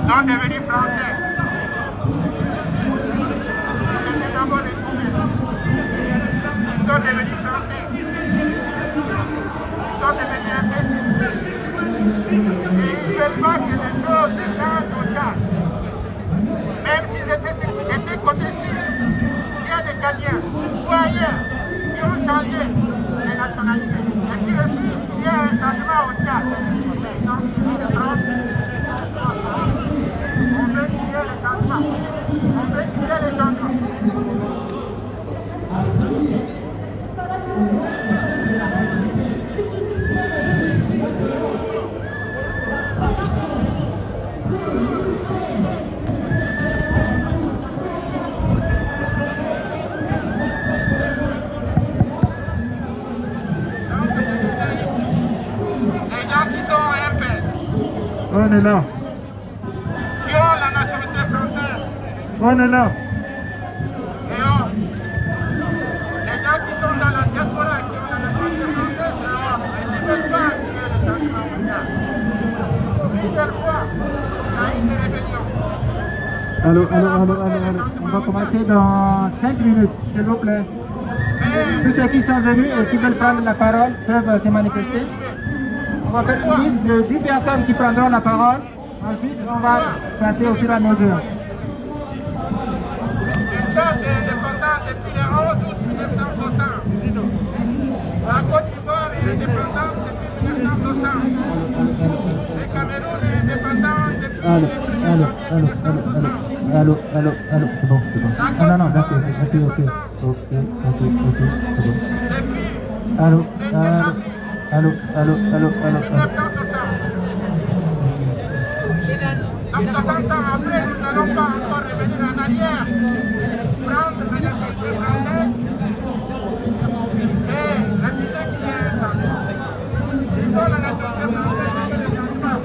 sont devenus français. C'était d'abord les Congolais. Ils sont devenus français. Ils sont devenus imbéciles. Et ils ne veulent pas que les choses changent au Tchad. Même s'ils étaient côté sud, il y a des Tchadiens ou ailleurs qui ont changé les nationalités. Et qui refusent qu'il y ait un changement au Tchad. Donc, c'est France. On veut qu'il y ait les changements. On veut qu'il y ait les changements. On est là. Qui ont la nationalité française. On est là. Et les gens qui sont dans la diaspora, qui ont la nationalité française, ils ne veulent pas qu'il y ait les changements mondiaux. Une seule fois, il y a une rébellion. Allô. On va commencer dans 5 minutes, s'il vous plaît. Tous ceux qui sont venus et qui veulent prendre la parole peuvent se manifester. On va faire une liste de 10 personnes qui prendront la parole. Ensuite, on va passer au fur et à mesure. Le Tchad est indépendant depuis le 11 août 1960. La Côte d'Ivoire est indépendante depuis 1960. Le Cameroun est indépendant depuis 1960. Allô, c'est bon. Non, d'accord, ok, c'est bon. Allô. Donc 60 ans après, nous n'allons pas encore revenir en arrière, prendre le nationalité française et réfugier qui est un changement. Il faut la nationalité française et les changements.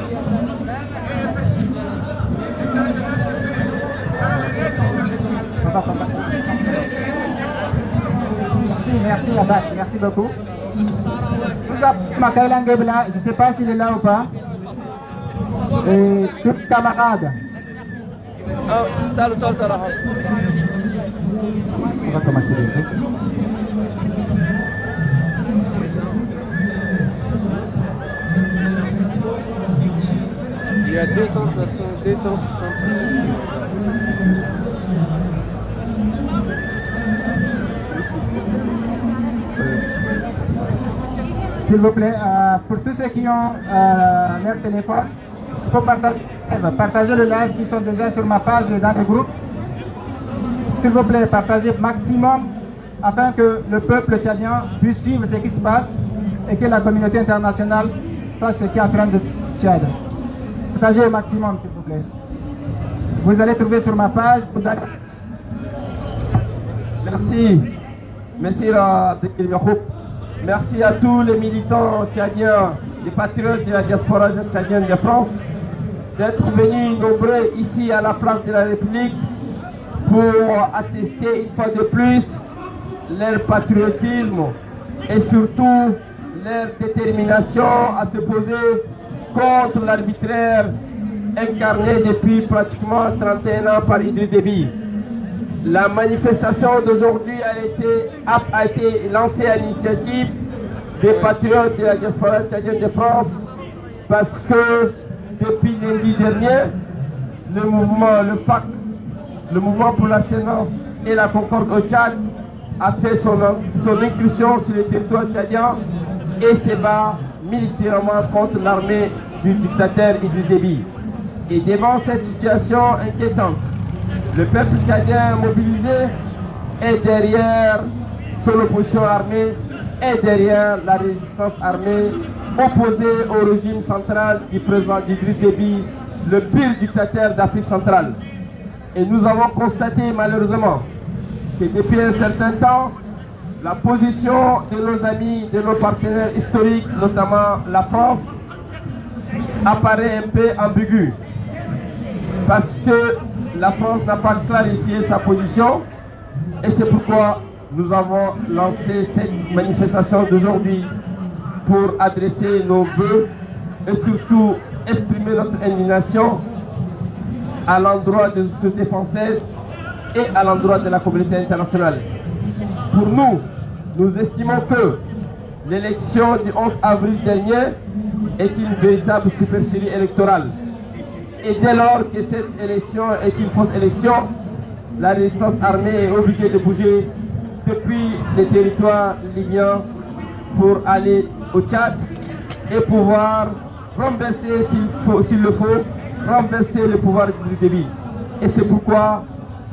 Et Merci Abbas, merci beaucoup. Makaïla Ngebla, je ne sais pas s'il est là ou pas. Et tout camarade. On va commencer les trucs. a 200 personnes, 260 personnes. S'il vous plaît, pour tous ceux qui ont leur téléphone, il faut partager le live qui sont déjà sur ma page et dans le groupe. S'il vous plaît, partagez maximum afin que le peuple tchadien puisse suivre ce qui se passe et que la communauté internationale sache ce qui est en train de Tchad. Partagez au maximum, s'il vous plaît. Vous allez trouver sur ma page. Merci. Merci, merci à tous les militants tchadiens, les patriotes de la diaspora tchadienne de France, d'être venus nombreux ici à la place de la République pour attester une fois de plus leur patriotisme et surtout leur détermination à se poser contre l'arbitraire incarné depuis pratiquement 31 ans par Idriss Déby. La manifestation d'aujourd'hui a été lancée à l'initiative des patriotes de la diaspora tchadienne de France parce que depuis lundi dernier, le mouvement, le FAC, le mouvement pour l'alternance et la concorde au Tchad, a fait son incursion sur le territoire tchadien et se bat militairement contre l'armée du dictateur Idriss Déby. Et devant cette situation inquiétante, le peuple tchadien mobilisé est derrière son opposition armée, est derrière la résistance armée opposée au régime central du président Idriss Déby, le pire dictateur d'Afrique centrale. Et nous avons constaté malheureusement que depuis un certain temps, la position de nos amis, de nos partenaires historiques, notamment la France, apparaît un peu ambiguë. Parce que la France n'a pas clarifié sa position et c'est pourquoi nous avons lancé cette manifestation d'aujourd'hui pour adresser nos vœux et surtout exprimer notre indignation à l'endroit des autorités françaises et à l'endroit de la communauté internationale. Pour nous, nous estimons que l'élection du 11 avril dernier est une véritable supercherie électorale. Et dès lors que cette élection est une fausse élection, la résistance armée est obligée de bouger depuis les territoires libyens pour aller au Tchad et pouvoir renverser, s'il le faut, renverser le pouvoir d'Idriss Déby. Et c'est pourquoi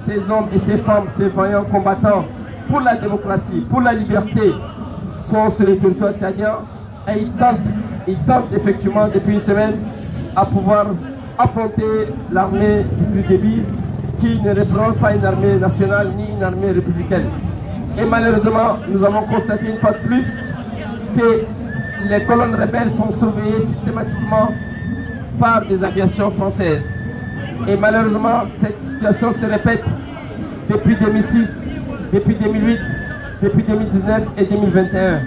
ces hommes et ces femmes, ces vaillants combattants pour la démocratie, pour la liberté, sont sur le territoire tchadien et ils tentent effectivement depuis une semaine à pouvoir affronter l'armée d'Idriss Déby qui ne représente pas une armée nationale ni une armée républicaine. Et malheureusement, nous avons constaté une fois de plus que les colonnes rebelles sont surveillées systématiquement par des aviations françaises. Et malheureusement, cette situation se répète depuis 2006, depuis 2008, depuis 2019 et 2021.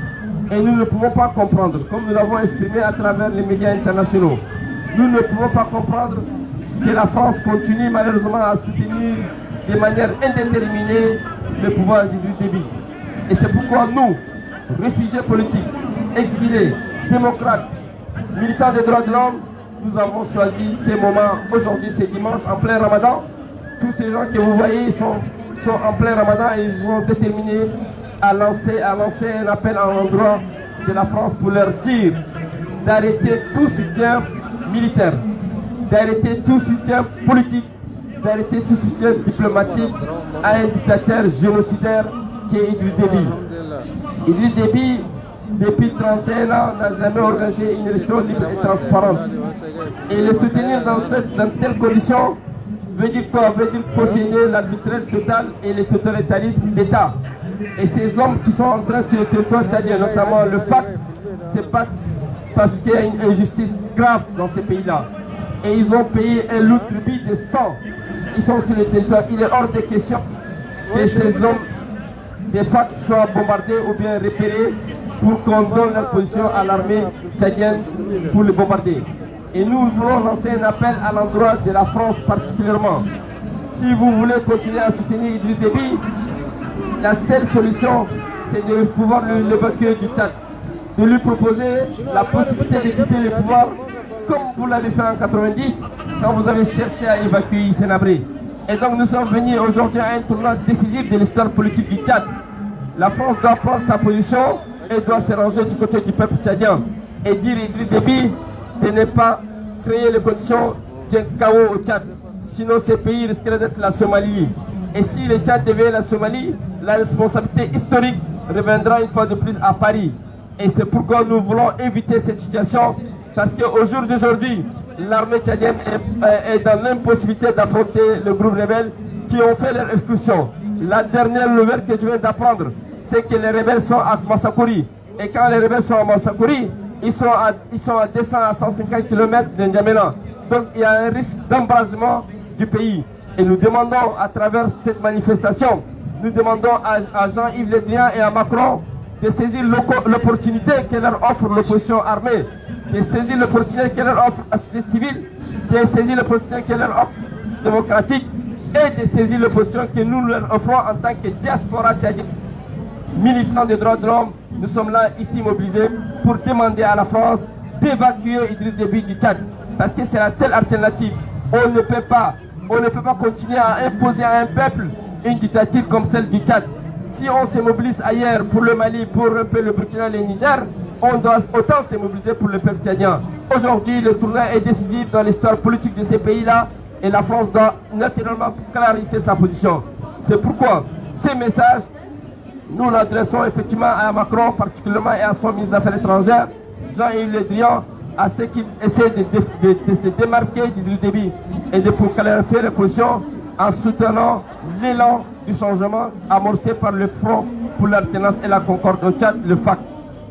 Et nous ne pouvons pas comprendre, comme nous l'avons exprimé à travers les médias internationaux, nous ne pouvons pas comprendre que la France continue malheureusement à soutenir de manière indéterminée le pouvoir d'Idriss Déby. Et c'est pourquoi nous, réfugiés politiques, exilés, démocrates, militants des droits de l'homme, nous avons choisi ces moments aujourd'hui, ce dimanche, en plein Ramadan. Tous ces gens que vous voyez sont en plein Ramadan et ils sont déterminés à lancer un appel à l'endroit de la France pour leur dire d'arrêter tout soutien militaire, d'arrêter tout soutien politique, d'arrêter tout soutien diplomatique à un dictateur génocidaire qui est Idriss Déby. Idriss Déby, depuis 31 ans, n'a jamais organisé une élection libre et transparente. Et le soutenir dans telles conditions veut dire quoi? Veut dire cautionner l'arbitraire total et le totalitarisme d'État. Et ces hommes qui sont en train sur le territoire tchadien, notamment le FAC, c'est pas parce qu'il y a une injustice grave dans ces pays-là. Et ils ont payé un lourd tribut de sang. Ils sont sur le territoire. Il est hors de question que ces hommes des FAC soient bombardés ou bien repérés pour qu'on donne leur position à l'armée tchadienne pour les bombarder. Et nous voulons lancer un appel à l'endroit de la France particulièrement. Si vous voulez continuer à soutenir Idriss Déby, la seule solution, c'est de pouvoir l'évacuer du Tchad. De lui proposer la possibilité de quitter le pouvoir comme vous l'avez fait en 90, quand vous avez cherché à évacuer Sénabré. Et donc nous sommes venus aujourd'hui à un tournant décisif de l'histoire politique du Tchad. La France doit prendre sa position et doit se ranger du côté du peuple tchadien et dire Idriss Déby de ne pas créer les conditions d'un chaos au Tchad. Sinon ces pays risqueraient d'être la Somalie. Et si le Tchad devient la Somalie, la responsabilité historique reviendra une fois de plus à Paris. Et c'est pourquoi nous voulons éviter cette situation, parce qu'au jour d'aujourd'hui, l'armée tchadienne est dans l'impossibilité d'affronter le groupe rebelle qui ont fait leur excursion. La dernière nouvelle que je viens d'apprendre, c'est que les rebelles sont à Massakouri. Et quand les rebelles sont à Massakouri, ils sont à 200 à 150 km de N'Djamena. Donc il y a un risque d'embrasement du pays. Et nous demandons à travers cette manifestation, nous demandons à Jean-Yves Le Drian et à Macron de saisir l'opportunité que leur offre l'opposition armée, de saisir l'opportunité que leur offre la société civile, de saisir l'opportunité que leur offre démocratique et de saisir l'opposition que nous leur offrons en tant que diaspora tchadienne, militants des droits de l'homme. Nous sommes là, ici mobilisés, pour demander à la France d'évacuer Idriss Déby du Tchad, parce que c'est la seule alternative. On ne peut pas continuer à imposer à un peuple une dictature comme celle du Tchad. Si on se mobilise ailleurs pour le Mali, pour un peu le Burkina et le Niger, on doit autant se mobiliser pour le peuple tchadien. Aujourd'hui, le tournant est décisif dans l'histoire politique de ces pays-là et la France doit naturellement clarifier sa position. C'est pourquoi ces messages, nous l'adressons effectivement à Macron particulièrement et à son ministre des Affaires étrangères, Jean-Yves Le Drian, à ceux qui essaient de se démarquer d'Idriss Déby et de pour clarifier les positions en soutenant l'élan du changement amorcé par le Front pour l'alternance et la concorde au Tchad, le FAC.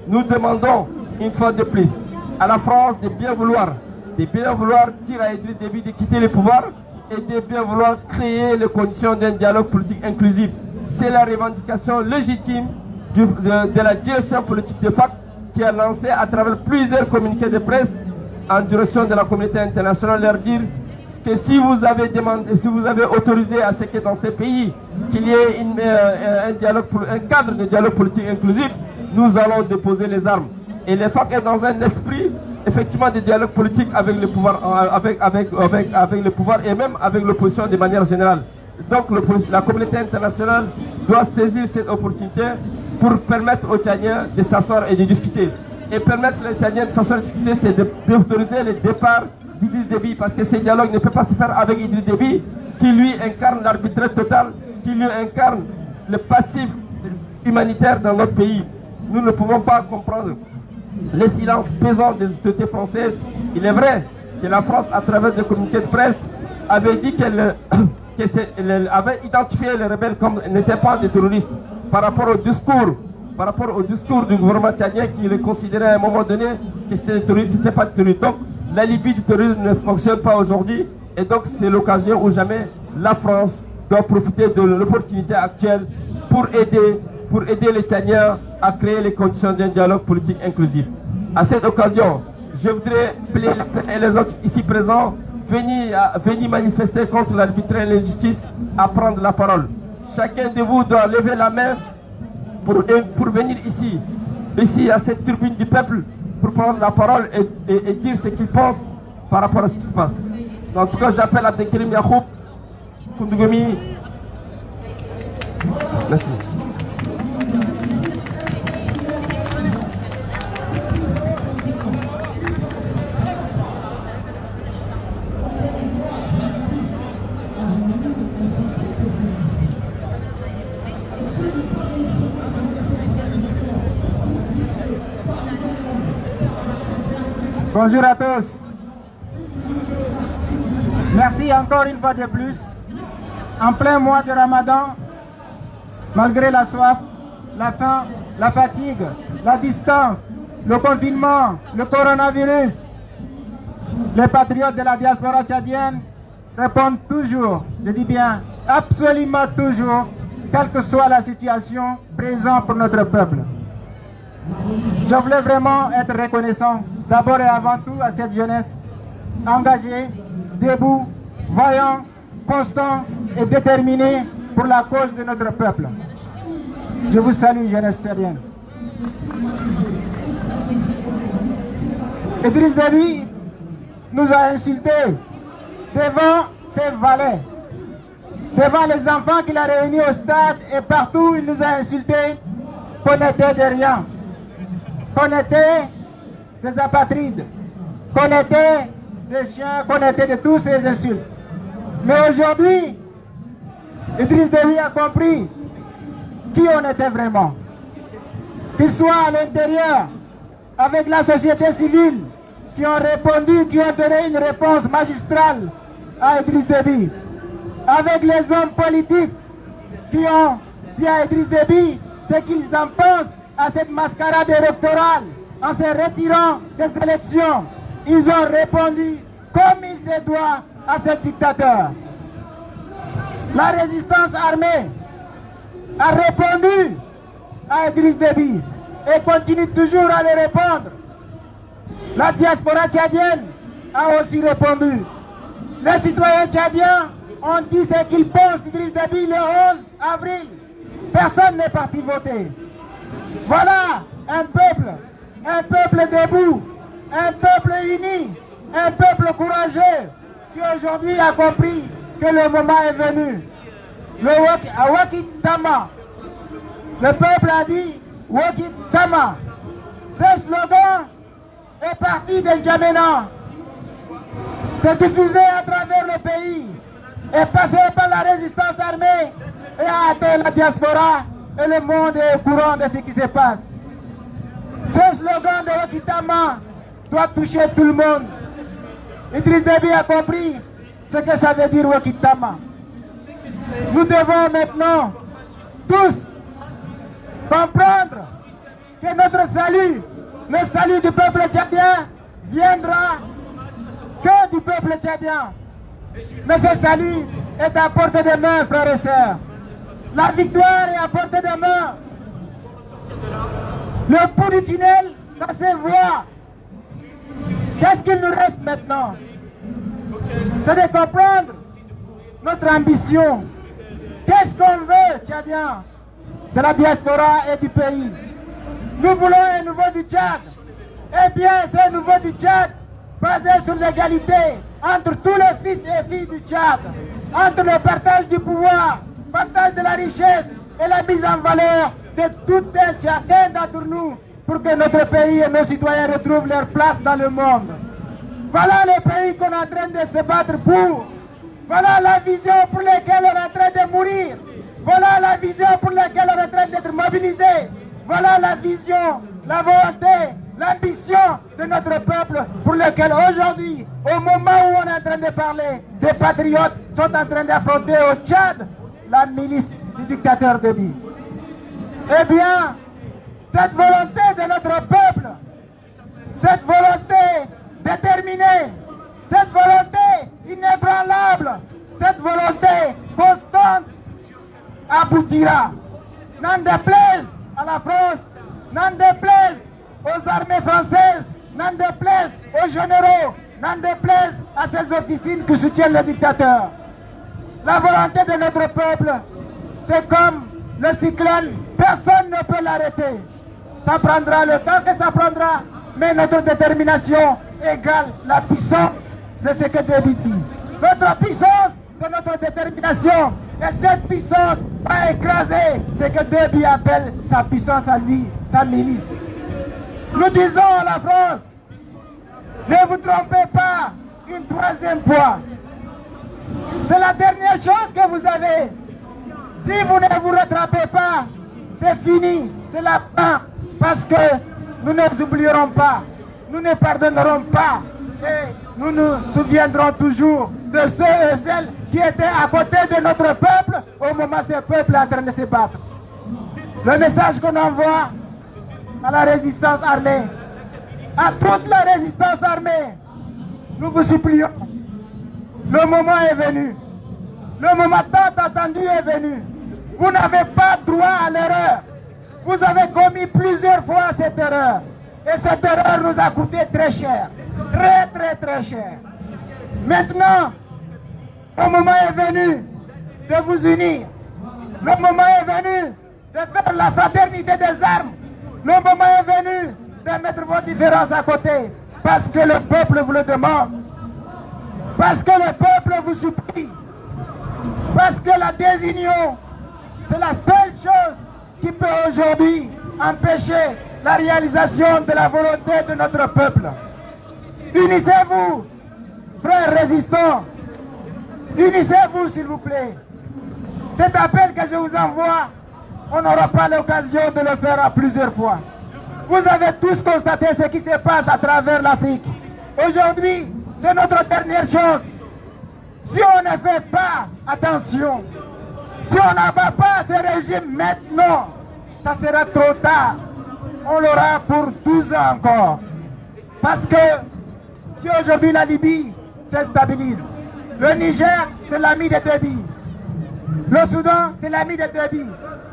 Nous demandons une fois de plus à la France de bien vouloir dire à Idriss Déby de quitter le pouvoir et de bien vouloir créer les conditions d'un dialogue politique inclusif. C'est la revendication légitime de la direction politique de FAC qui a lancé à travers plusieurs communiqués de presse en direction de la communauté internationale leur dire que si vous avez autorisé à ce que dans ces pays qu'il y ait un cadre de dialogue politique inclusif, nous allons déposer les armes. Et le FAC est dans un esprit effectivement de dialogue politique avec le pouvoir, avec le pouvoir et même avec l'opposition de manière générale. Donc la communauté internationale doit saisir cette opportunité pour permettre aux Tchadiens de s'asseoir et de discuter. Et permettre aux Tchadiens de s'asseoir et de discuter, c'est d'autoriser le départ d'Idriss Déby, parce que ce dialogue ne peut pas se faire avec Idriss Déby, qui lui incarne l'arbitraire total, qui lui incarne le passif humanitaire dans notre pays. Nous ne pouvons pas comprendre le silence pesant des autorités françaises. Il est vrai que la France, à travers des communiqués de presse, avait dit qu'elle avait identifié les rebelles comme n'étaient pas des terroristes par rapport au discours du gouvernement tchadien qui les considérait à un moment donné que c'était des terroristes, c'était pas des terroristes. Donc la Libye du terrorisme ne fonctionne pas aujourd'hui et donc c'est l'occasion où jamais la France doit profiter de l'opportunité actuelle pour aider les Tchadiens à créer les conditions d'un dialogue politique inclusif. À cette occasion, je voudrais appeler les autres ici présents venir manifester contre l'arbitraire et l'injustice à prendre la parole. Chacun de vous doit lever la main pour venir ici à cette tribune du peuple, pour prendre la parole et dire ce qu'il pense par rapport à ce qui se passe. En tout cas, j'appelle Abdelkrim Yacoub Koundougoumi. Merci. Bonjour à tous. Merci encore une fois de plus. En plein mois de Ramadan, malgré la soif, la faim, la fatigue, la distance, le confinement, le coronavirus, les patriotes de la diaspora tchadienne répondent toujours, je dis bien absolument toujours, quelle que soit la situation présente pour notre peuple. Je voulais vraiment être reconnaissant d'abord et avant tout à cette jeunesse engagée, debout, vaillant, constant et déterminé pour la cause de notre peuple. Je vous salue, jeunesse syrienne. Idriss Déby nous a insultés devant ses valets, devant les enfants qu'il a réunis au stade et partout, il nous a insultés qu'on était de rien, qu'on était des apatrides, qu'on était des chiens, qu'on était de tous ces insultes. Mais aujourd'hui, Idriss Déby a compris qui on était vraiment. Qu'il soit à l'intérieur, avec la société civile, qui ont répondu, qui ont donné une réponse magistrale à Idriss Déby, avec les hommes politiques qui ont dit à Idriss Déby ce qu'ils en pensent à cette mascarade électorale en se retirant des élections. Ils ont répondu comme il se doit à ce dictateur. La résistance armée a répondu à Idriss Déby et continue toujours à le répondre. La diaspora tchadienne a aussi répondu. Les citoyens tchadiens ont dit ce qu'ils pensent d'Idriss Déby le 11 avril. Personne n'est parti voter. Voilà un peuple debout, un peuple uni, un peuple courageux qui aujourd'hui a compris que le moment est venu. À Wakitama, le peuple a dit Wakitama. Ce slogan est parti de N'Djamena. C'est diffusé à travers le pays, est passé par la résistance armée et a atteint la diaspora et le monde est au courant de ce qui se passe. Ce slogan de Wakitama doit toucher tout le monde. Idriss Déby a compris ce que ça veut dire Wakitama. Nous devons maintenant tous comprendre que notre salut, le salut du peuple tchadien, viendra que du peuple tchadien. Mais ce salut est à portée de main, frères et sœurs. La victoire est à portée de main. Le bout du tunnel, ça se voit. Qu'est-ce qu'il nous reste maintenant? C'est de comprendre notre ambition. Qu'est-ce qu'on veut, Tchadiens, de la diaspora et du pays? Nous voulons un nouveau du Tchad. Eh bien, ce nouveau du Tchad, basé sur l'égalité entre tous les fils et filles du Tchad, entre le partage du pouvoir, partage de la richesse et la mise en valeur de tout un chacun d'entre nous pour que notre pays et nos citoyens retrouvent leur place dans le monde. Voilà le pays qu'on est en train de se battre pour. Voilà la vision pour laquelle on est en train de mourir. Voilà la vision pour laquelle on est en train d'être mobilisé. Voilà la vision, la volonté, l'ambition de notre peuple pour lequel aujourd'hui, au moment où on est en train de parler, des patriotes sont en train d'affronter au Tchad la milice du dictateur Déby. Eh bien, cette volonté de notre peuple, cette volonté déterminée, cette volonté inébranlable, cette volonté constante aboutira. N'en déplaise à la France, n'en déplaise aux armées françaises, n'en déplaise aux généraux, n'en déplaise à ces officines qui soutiennent le dictateur. La volonté de notre peuple, c'est comme le cyclone, personne ne peut l'arrêter. Ça prendra le temps que ça prendra, mais notre détermination égale la puissance de ce que Déby dit. Notre puissance, c'est notre détermination. Et cette puissance va écraser ce que Déby appelle sa puissance à lui, sa milice. Nous disons à la France, ne vous trompez pas une troisième fois. C'est la dernière chose que vous avez. Si vous ne vous rattrapez pas, c'est fini, c'est la fin. Parce que nous ne nous oublierons pas, nous ne pardonnerons pas. Et nous nous souviendrons toujours de ceux et celles qui étaient à côté de notre peuple au moment où ce peuple est en train de se battre. Le message qu'on envoie à la résistance armée, à toute la résistance armée, nous vous supplions. Le moment est venu. Le moment tant attendu est venu. Vous n'avez pas droit à l'erreur. Vous avez commis plusieurs fois cette erreur. Et cette erreur nous a coûté très cher. Très, très, très cher. Maintenant, le moment est venu de vous unir. Le moment est venu de faire la fraternité des armes. Le moment est venu de mettre vos différences à côté. Parce que le peuple vous le demande. Parce que le peuple vous supplie. Parce que la désunion, c'est la seule chose qui peut aujourd'hui empêcher la réalisation de la volonté de notre peuple. Unissez-vous, frères résistants. Unissez-vous, s'il vous plaît. Cet appel que je vous envoie, on n'aura pas l'occasion de le faire à plusieurs fois. Vous avez tous constaté ce qui se passe à travers l'Afrique. Aujourd'hui, c'est notre dernière chance. Si on ne fait pas attention, si on n'abat pas ce régime maintenant, ça sera trop tard. On l'aura pour 12 ans encore. Parce que si aujourd'hui la Libye se stabilise, le Niger, c'est l'ami de Déby. Le Soudan, c'est l'ami de Déby.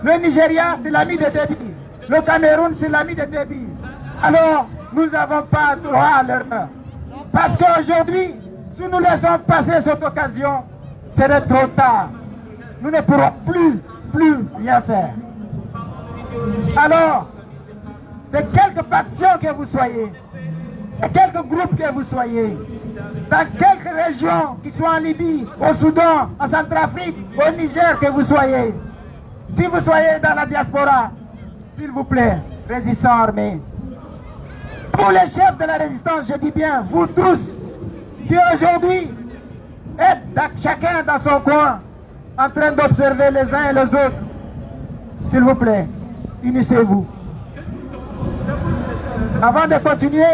Le Nigeria, c'est l'ami de Déby. Le Cameroun, c'est l'ami de Déby. Alors, nous n'avons pas droit à l'erreur. Parce qu'aujourd'hui, si nous laissons passer cette occasion, c'est trop tard. Nous ne pourrons plus rien faire. Alors, de quelque faction que vous soyez, de quelque groupe que vous soyez, dans quelque région, qu'il soit en Libye, au Soudan, en Centrafrique, au Niger que vous soyez, si vous soyez dans la diaspora, s'il vous plaît, résistants armés. Pour les chefs de la résistance, je dis bien, vous tous, qui aujourd'hui êtes chacun dans son coin, en train d'observer les uns et les autres, s'il vous plaît, unissez-vous. Avant de continuer,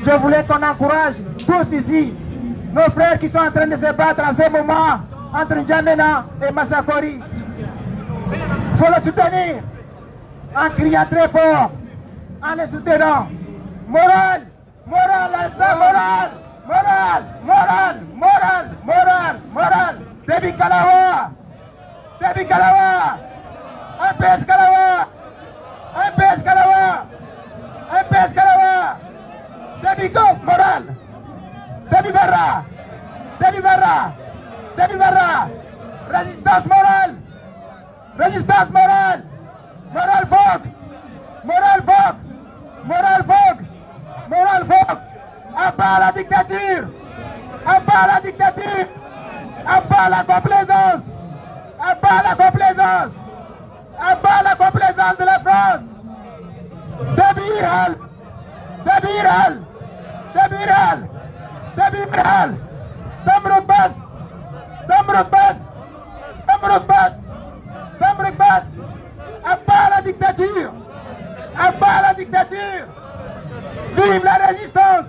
je voulais qu'on encourage tous ici, nos frères qui sont en train de se battre en ce moment, entre N'Djamena et Massakori. Il faut le soutenir, en criant très fort, en les soutenant. Morale, morale, morale, morale, morale, morale, morale, morale. Déby Kalawa, Déby Kalawa, MPS Kalawa, MPS Kalawa, MPS Kalawa. Déby Go, morale. Déby Barra, Déby Barra, Déby Barra. Résistance morale, résistance morale, morale forte, morale forte, morale forte, morale forte. À bas la dictature, à bas la dictature, à bas la complaisance, à bas la complaisance, à bas la complaisance de la France. Déby Iral, Déby Iral, Déby Iral, Déby Iral, Damrouk Bas, Damrouk Bas, Damrouk Bas, Damrouk Bas. À bas la dictature, à bas la dictature. Vive la résistance,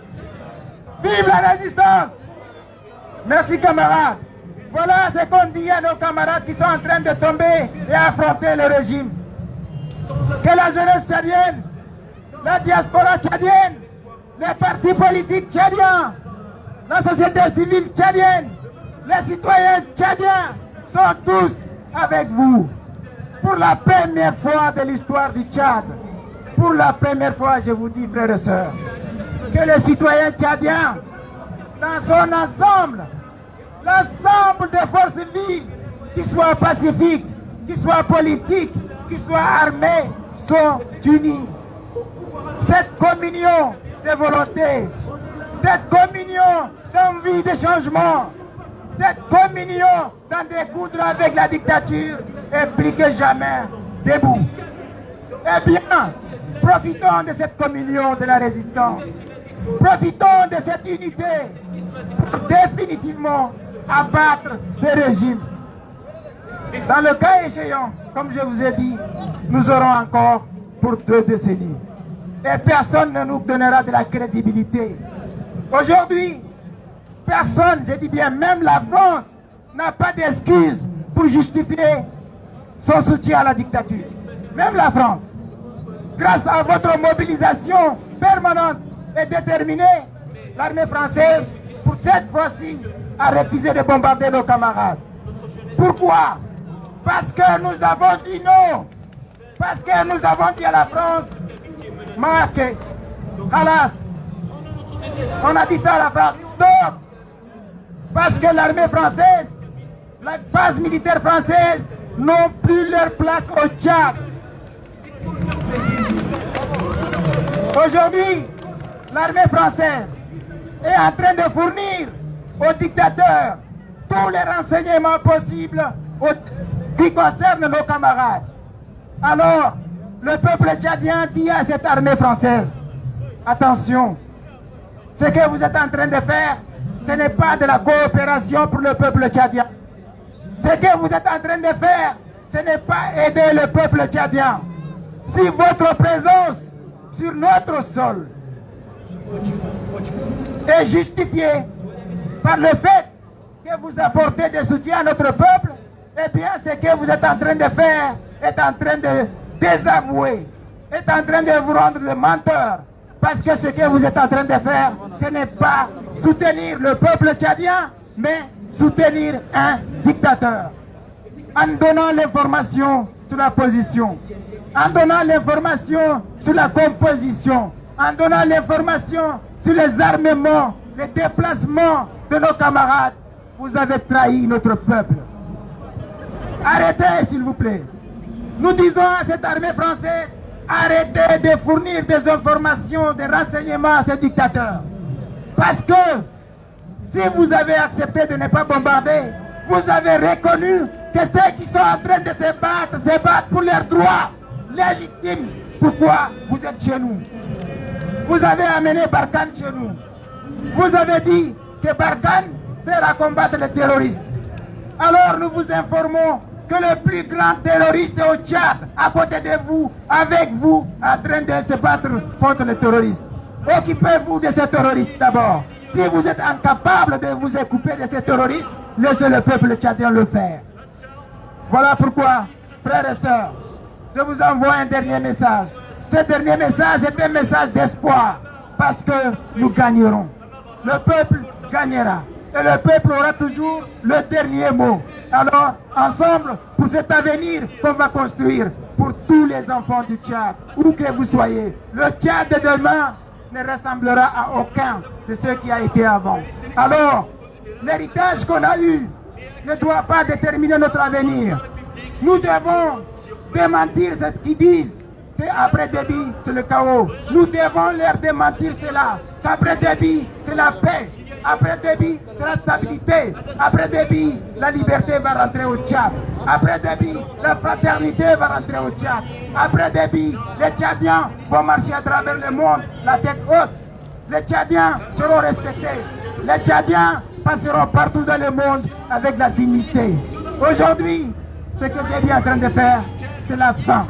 vive la résistance. Merci camarades. Voilà ce qu'on dit à nos camarades qui sont en train de tomber et affronter le régime. Que la jeunesse tchadienne, la diaspora tchadienne, les partis politiques tchadiens, la société civile tchadienne, les citoyens tchadiens sont tous avec vous. Pour la première fois de l'histoire du Tchad, pour la première fois, je vous dis, frères et sœurs, que les citoyens tchadiens, dans son ensemble, l'ensemble des forces vives, qu'ils soient pacifiques, qu'ils soient politiques, qu'ils soient armés, sont unis. Cette communion de volonté, cette communion d'envie de changement, cette communion d'en découdre avec la dictature est plus que jamais debout. Eh bien, profitons de cette communion de la résistance. Profitons de cette unité pour définitivement abattre ce régime. Dans le cas échéant, comme je vous ai dit, nous aurons encore pour 2 décennies. Et personne ne nous donnera de la crédibilité. Aujourd'hui, personne, je dis bien même la France, n'a pas d'excuse pour justifier son soutien à la dictature. Même la France. Grâce à votre mobilisation permanente et déterminée, l'armée française, pour cette fois-ci, a refusé de bombarder nos camarades. Pourquoi? Parce que nous avons dit non. Parce que nous avons dit à la France, marquez, halas. On a dit ça à la France, stop. Parce que l'armée française, la base militaire française, n'ont plus leur place au Tchad. Aujourd'hui, l'armée française est en train de fournir au dictateur tous les renseignements possibles qui concernent nos camarades. Alors, le peuple tchadien dit à cette armée française, attention, ce que vous êtes en train de faire, ce n'est pas de la coopération pour le peuple tchadien. Ce que vous êtes en train de faire, ce n'est pas aider le peuple tchadien. Si votre présence sur notre sol est justifiée par le fait que vous apportez des soutiens à notre peuple, eh bien ce que vous êtes en train de faire est en train de désavouer, est en train de vous rendre le menteur. Parce que ce que vous êtes en train de faire, ce n'est pas soutenir le peuple tchadien, mais soutenir un dictateur. En donnant l'information sur la position, en donnant l'information sur la composition, en donnant l'information sur les armements, les déplacements de nos camarades, vous avez trahi notre peuple. Arrêtez, s'il vous plaît. Nous disons à cette armée française, arrêtez de fournir des informations, des renseignements à ce dictateur. Parce que si vous avez accepté de ne pas bombarder, vous avez reconnu que ceux qui sont en train de se battent pour leurs droits légitimes. Pourquoi vous êtes chez nous? Vous avez amené Barkhane chez nous. Vous avez dit que Barkhane sert à combattre les terroristes. Alors nous vous informons que le plus grand terroriste est au Tchad, à côté de vous, avec vous, en train de se battre contre les terroristes. Occupez-vous de ces terroristes d'abord. Si vous êtes incapable de vous occuper de ces terroristes, laissez le peuple tchadien le faire. Voilà pourquoi, frères et sœurs, je vous envoie un dernier message. Ce dernier message est un message d'espoir, parce que nous gagnerons. Le peuple gagnera. Et le peuple aura toujours le dernier mot. Alors, ensemble, pour cet avenir qu'on va construire, pour tous les enfants du Tchad, où que vous soyez, le Tchad de demain ne ressemblera à aucun de ce qui a été avant. Alors, l'héritage qu'on a eu ne doit pas déterminer notre avenir. Nous devons démentir ce qu'ils disent, qu'après Déby, c'est le chaos. Nous devons leur démentir cela, qu'après Déby, c'est la paix. Après Déby, c'est la stabilité. Après Déby, la liberté va rentrer au Tchad. Après Déby, la fraternité va rentrer au Tchad. Après Déby, les Tchadiens vont marcher à travers le monde, la tête haute. Les Tchadiens seront respectés. Les Tchadiens passeront partout dans le monde avec la dignité. Aujourd'hui, ce que Déby est en train de faire, c'est la fin.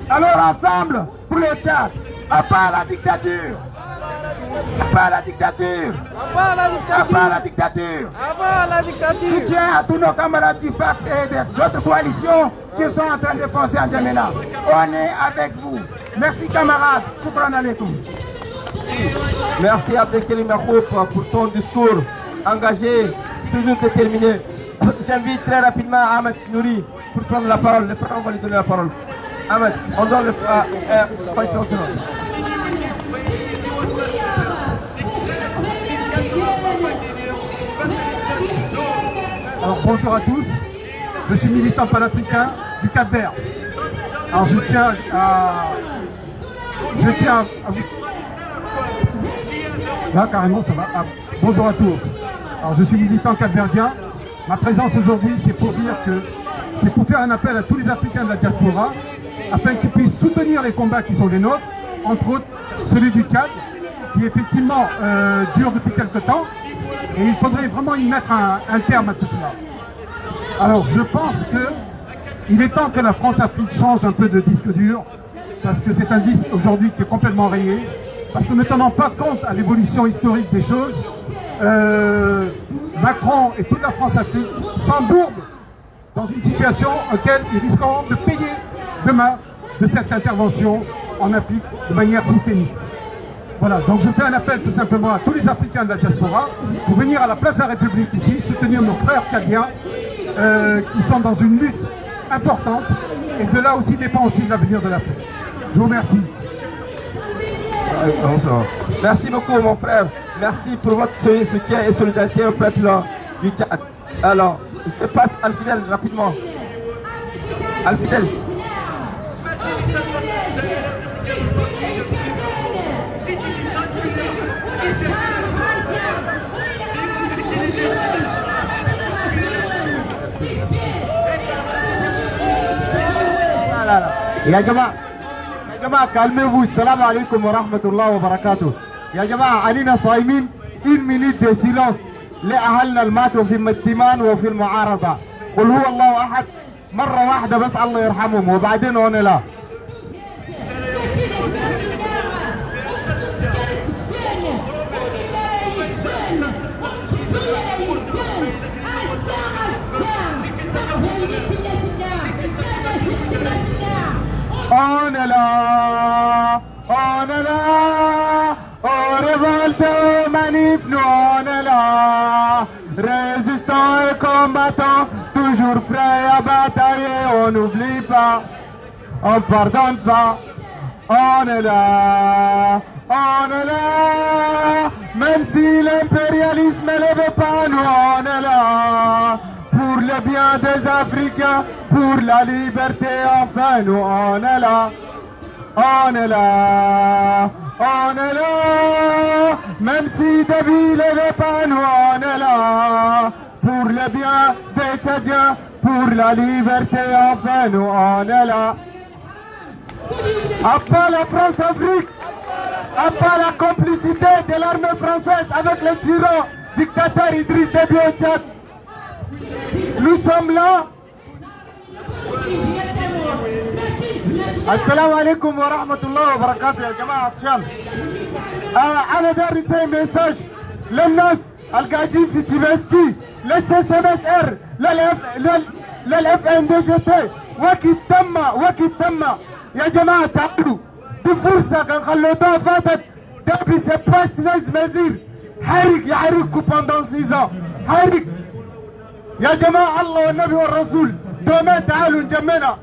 Alors ensemble, pour le Tchad, à part la dictature, à part la dictature, à part la dictature, soutien à tous nos camarades du FACT et d'autres coalitions qui sont en train de foncer en Djamena. On est avec vous. Merci camarades. Shukran alaikum. Merci Abdelkarim Yacoub pour ton discours engagé, toujours déterminé. J'invite très rapidement Ahmed Nouri pour prendre la parole. Les frères, on va lui donner la parole. Ahmed, on donne le frère. Alors bonjour à tous, je suis militant panafricain du Cap-Vert. Alors je tiens à vous... Là carrément ça va. Ah, bonjour à tous. Alors je suis militant capverdien. Ma présence aujourd'hui c'est pour dire que c'est pour faire un appel à tous les Africains de la diaspora afin qu'ils puissent soutenir les combats qui sont les nôtres, entre autres celui du Tchad, qui effectivement dure depuis quelque temps. Et il faudrait vraiment y mettre un terme à tout cela. Alors je pense qu'il est temps que la France-Afrique change un peu de disque dur, parce que c'est un disque aujourd'hui qui est complètement rayé, parce que ne tenant pas compte à l'évolution historique des choses, Macron et toute la France-Afrique s'embourbent dans une situation auquel ils risqueront de payer demain de cette intervention en Afrique de manière systémique. Voilà, donc je fais un appel tout simplement à tous les Africains de la diaspora pour venir à la place de la République ici, soutenir nos frères tchadiens qui sont dans une lutte importante et de là aussi dépend aussi l'avenir de l'Afrique. Je vous remercie. Merci beaucoup mon frère, merci pour votre soutien et solidarité au peuple du Tchad. Alors, je passe Al-Fidel rapidement. Al-Fidel. يا جماعة calmez-vous. Salam alaikum wa rahmatullahi wa barakatuh. يا جماعة علينا صايمين 1 minute de silence لأهلنا الماتوا في التيمان وفي المعارضة. قل هو الله أحد مرة واحدة بس الله يرحمهم وبعدين هون لا. On est là, on révolte aux manifs, nous on est là, résistants et combattants, toujours prêts à batailler, on n'oublie pas, on pardonne pas, on est là, même si l'impérialisme ne veut pas, nous on est là. Pour le bien des Africains, pour la liberté, enfin nous on est là, même si Déby ne veut pas, nous on est là, pour le bien des Tchadiens, pour la liberté, enfin nous on est là. Après la France-Afrique, après la complicité de l'armée française avec le tyran dictateur Idriss Déby au Tchad, nous sommes là. Assalamu alaikum wa rahmatullahi wa barakatuh يا جماعة الشام. أنا داير رسالة مساج للناس القاعدين في تيبستي للSMSR للF NDGT وقت تم يا جماعة تعالوا دي فرصة كان خلوتها فاتت. Déby c'est pas 16 mesures حرق يحرقكم pendant 6 ans حرق يا جماعة الله والنبي والرسول. دومين تعالوا نجمعنا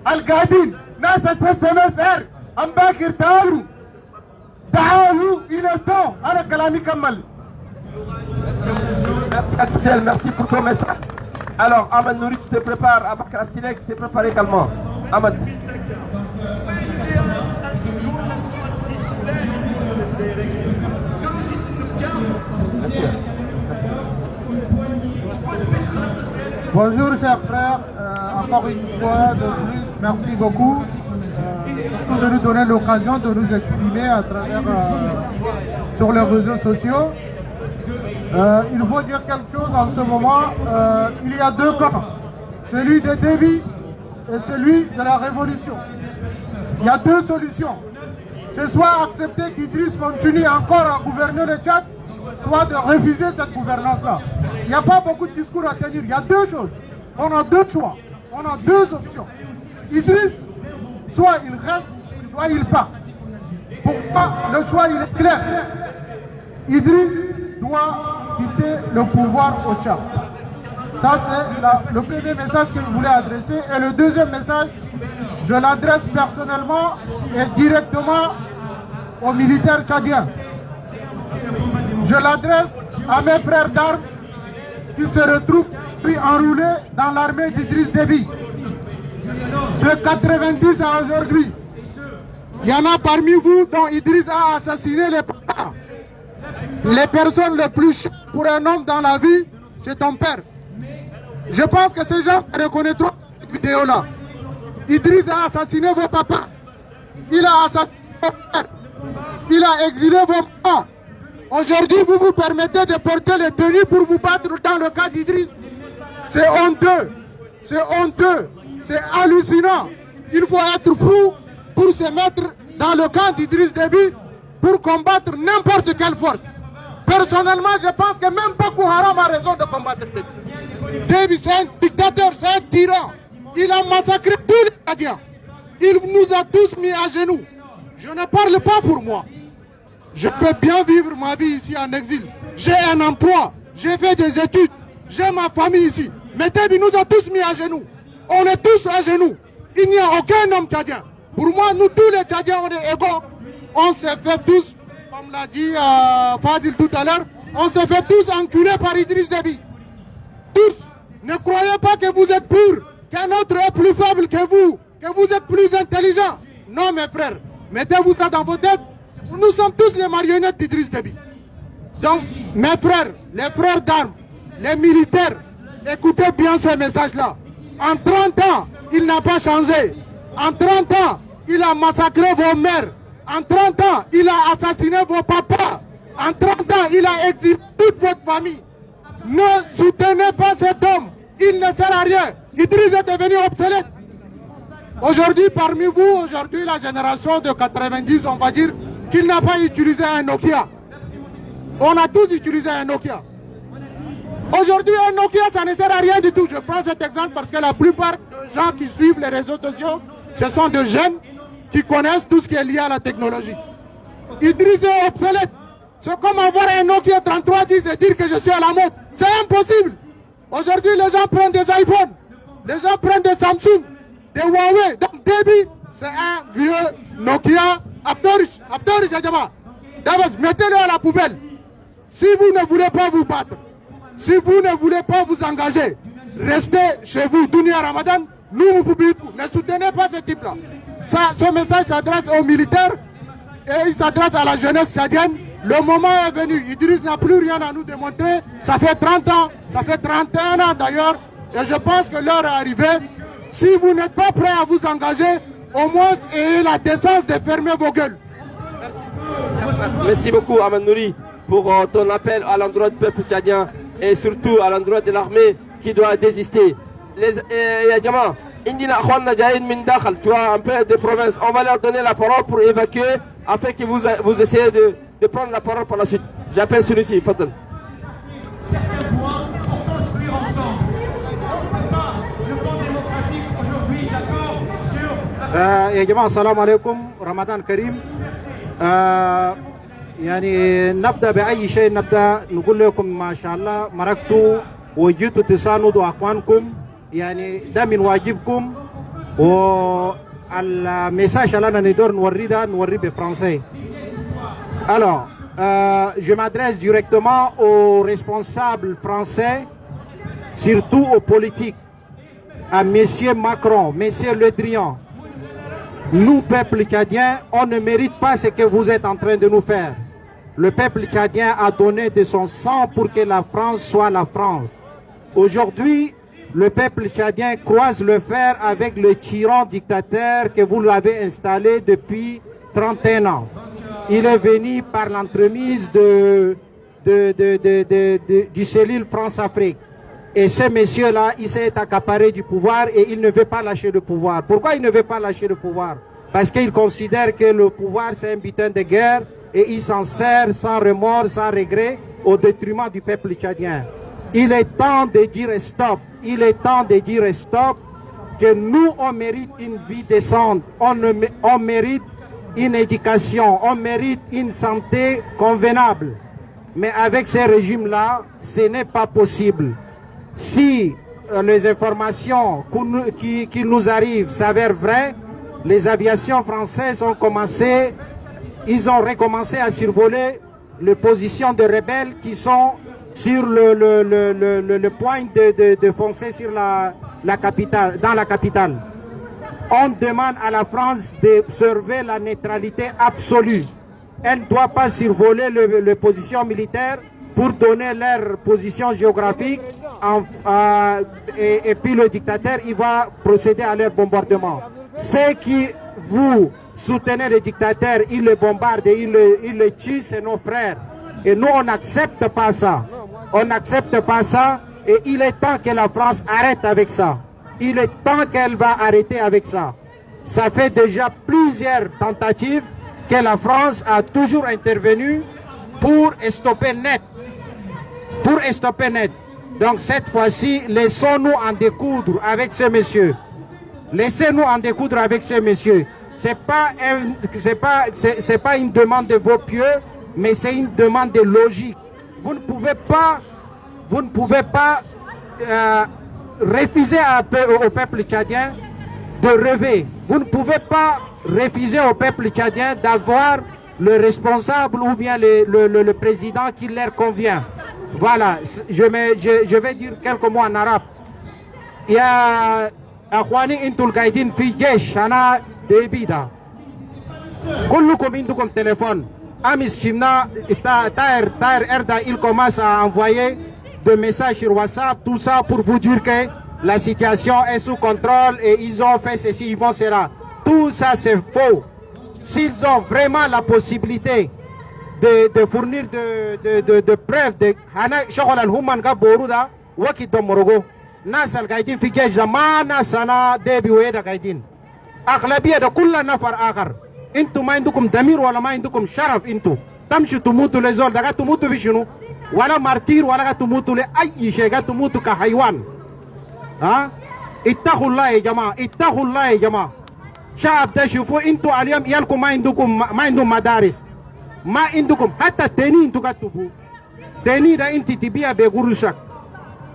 القاعدين ناس الSMSR أمباكر تعالوا إلى التو. أنا كلامي كمل. Merci Fidel, merci pour ton message. Alors Ahmed Nouri, tu te prépares, Abakar Sinek s'est préparé également. Ahmed. Bonjour chers frères, encore une fois de plus, merci beaucoup de nous donner l'occasion de nous exprimer à travers sur les réseaux sociaux. Il faut dire quelque chose en ce moment, il y a 2 camps, celui de Déby et celui de la révolution. Il y a 2 solutions, c'est soit accepter qu'Idriss continue encore à gouverner le Tchad, soit de refuser cette gouvernance-là. Il n'y a pas beaucoup de discours à tenir. Il y a 2 choses. On a 2 choix. On a 2 options. Idriss, soit il reste, soit il part. Pourquoi le choix il est clair? Idriss doit quitter le pouvoir au Tchad. Ça c'est le premier message que je voulais adresser. Et le deuxième message, je l'adresse personnellement et directement aux militaires tchadiens. Je l'adresse à mes frères d'armes qui se retrouvent puis enroulés dans l'armée d'Idriss Déby. De 90 à aujourd'hui, il y en a parmi vous dont Idriss a assassiné les parents. Les personnes les plus chères pour un homme dans la vie, c'est ton père. Je pense que ces gens reconnaîtront cette vidéo-là. Idriss a assassiné vos papas. Il a assassiné vos pères. Il a exilé vos parents. Aujourd'hui, vous vous permettez de porter les tenues pour vous battre dans le cas d'Idriss. C'est honteux. C'est honteux. C'est hallucinant. Il faut être fou pour se mettre dans le camp d'Idriss Déby pour combattre n'importe quelle force. Personnellement, je pense que même Boko Haram a raison de combattre Déby. Déby, c'est un dictateur, c'est un tyran. Il a massacré tous les Tchadiens. Il nous a tous mis à genoux. Je ne parle pas pour moi. Je peux bien vivre ma vie ici en exil. J'ai un emploi, j'ai fait des études, j'ai ma famille ici. Mais Déby nous a tous mis à genoux. On est tous à genoux. Il n'y a aucun homme tchadien. Pour moi, nous tous les Tchadiens, on est égaux. On s'est fait tous, comme l'a dit Fadil tout à l'heure, on s'est fait tous enculer par Idriss Déby. Tous. Ne croyez pas que vous êtes purs, qu'un autre est plus faible que vous êtes plus intelligent. Non mes frères, mettez-vous ça dans vos têtes. Nous sommes tous les marionnettes d'Idriss Déby. Donc, mes frères, les frères d'armes, les militaires, écoutez bien ces messages-là. En 30 ans, il n'a pas changé. En 30 ans, il a massacré vos mères. En 30 ans, il a assassiné vos papas. En 30 ans, il a exilé toute votre famille. Ne soutenez pas cet homme. Il ne sert à rien. Idriss est devenu obsolète. Aujourd'hui, parmi vous, aujourd'hui, la génération de 90, on va dire qu'il n'a pas utilisé un Nokia. On a tous utilisé un Nokia. Aujourd'hui, un Nokia, ça ne sert à rien du tout. Je prends cet exemple parce que la plupart des gens qui suivent les réseaux sociaux, ce sont des jeunes qui connaissent tout ce qui est lié à la technologie. Idriss est obsolète. C'est comme avoir un Nokia 3310 et dire que je suis à la mode. C'est impossible. Aujourd'hui, les gens prennent des iPhones, les gens prennent des Samsung, des Huawei. Donc, débit, c'est un vieux Nokia. Abdorish, Adjama. D'abord, mettez-le à la poubelle. Si vous ne voulez pas vous battre, si vous ne voulez pas vous engager, restez chez vous. Dunia Ramadan, nous vous bidons. Ne soutenez pas ce type-là. Ce message s'adresse aux militaires et il s'adresse à la jeunesse tchadienne. Le moment est venu. Idriss n'a plus rien à nous démontrer. Ça fait 30 ans, ça fait 31 ans d'ailleurs. Et je pense que l'heure est arrivée. Si vous n'êtes pas prêt à vous engager, au moins ayez la décence de fermer vos gueules. Merci beaucoup Ahmed Nouri pour ton appel à l'endroit du peuple tchadien et surtout à l'endroit de l'armée qui doit désister. Yadjama, Indina Akhwana Jaïd Mindakhal, tu vois, un peu des provinces, on va leur donner la parole pour évacuer afin que vous essayez de prendre la parole par la suite. J'appelle celui-ci, Fadel. يا جماعة السلام عليكم رمضان كريم يعني نبدأ بأي شيء نبدأ نقول لكم ما شاء الله مركتوا وجيتوا تساندوا أخوانكم يعني ده من واجبكم والميساج اللي أنا ندور نوريه بفرنسي. Alors, je m'adresse directement aux responsables français, surtout aux politiques, à Monsieur Macron, Monsieur Le Drian. Nous, peuple tchadien, on ne mérite pas ce que vous êtes en train de nous faire. Le peuple tchadien a donné de son sang pour que la France soit la France. Aujourd'hui, le peuple tchadien croise le fer avec le tyran dictateur que vous l'avez installé depuis 31 ans. Il est venu par l'entremise du cellule France-Afrique. Et ce monsieur-là, il s'est accaparé du pouvoir et il ne veut pas lâcher le pouvoir. Pourquoi il ne veut pas lâcher le pouvoir? Parce qu'il considère que le pouvoir, c'est un butin de guerre et il s'en sert sans remords, sans regret, au détriment du peuple tchadien. Il est temps de dire stop. Il est temps de dire stop, que nous, on mérite une vie décente. On mérite une éducation, on mérite une santé convenable. Mais avec ces régimes-là, ce n'est pas possible. Si les informations qui nous arrivent s'avèrent vraies, les aviations françaises ont recommencé à survoler les positions de rebelles qui sont sur le point de foncer sur la capitale, dans la capitale. On demande à la France d'observer la neutralité absolue. Elle ne doit pas survoler les positions militaires pour donner leur position géographique et puis le dictateur, il va procéder à leur bombardement. Ceux qui vous soutenez le dictateur, il le bombarde et il le tue, c'est nos frères. Et nous, on n'accepte pas ça. On n'accepte pas ça et il est temps que la France arrête avec ça. Il est temps qu'elle va arrêter avec ça. Ça fait déjà plusieurs tentatives que la France a toujours intervenu pour stopper net. Pour stopper net. Donc cette fois-ci, laissons-nous en découdre avec ces messieurs. Laissez-nous en découdre avec ces messieurs. C'est pas une demande de vos pieux, mais c'est une demande de logique. Vous ne pouvez pas refuser au peuple tchadien de rêver. Vous ne pouvez pas refuser au peuple tchadien d'avoir le responsable ou bien le président qui leur convient. Voilà, je vais dire quelques mots en arabe. Il y a أخواني انتوا القايدين في جيش أنا ديبيدا كلكم عندكم téléphone. Amis Chimna, Taher Erda, il commence à envoyer des messages sur WhatsApp, tout ça pour vous dire que la situation est sous contrôle et ils ont fait ceci, ils vont cela. Tout ça c'est faux. S'ils ont vraiment la possibilité de fournir de preuves de Hana Shokolan Human Gaboruda, Wakit Morogo, Nasal Gaidin Fikej Zamana Sana Debi Weda Gaidin. أغلبية كل نفر آخر انتم ما عندكم ضمير ولا ما عندكم شرف انتم تمشوا تموتوا لزول ده تموتوا في شنو ولا مارتير ولا تموتوا لأي شيء تموتوا كحيوان ها اتقوا الله يا جماعة اتقوا الله يا جماعة شعب ده شوفوا انتوا اليوم يالكم ما عندكم مدارس ما عندكم حتى التاني انتوا كتبوا تاني ده انت تبيع بقروشك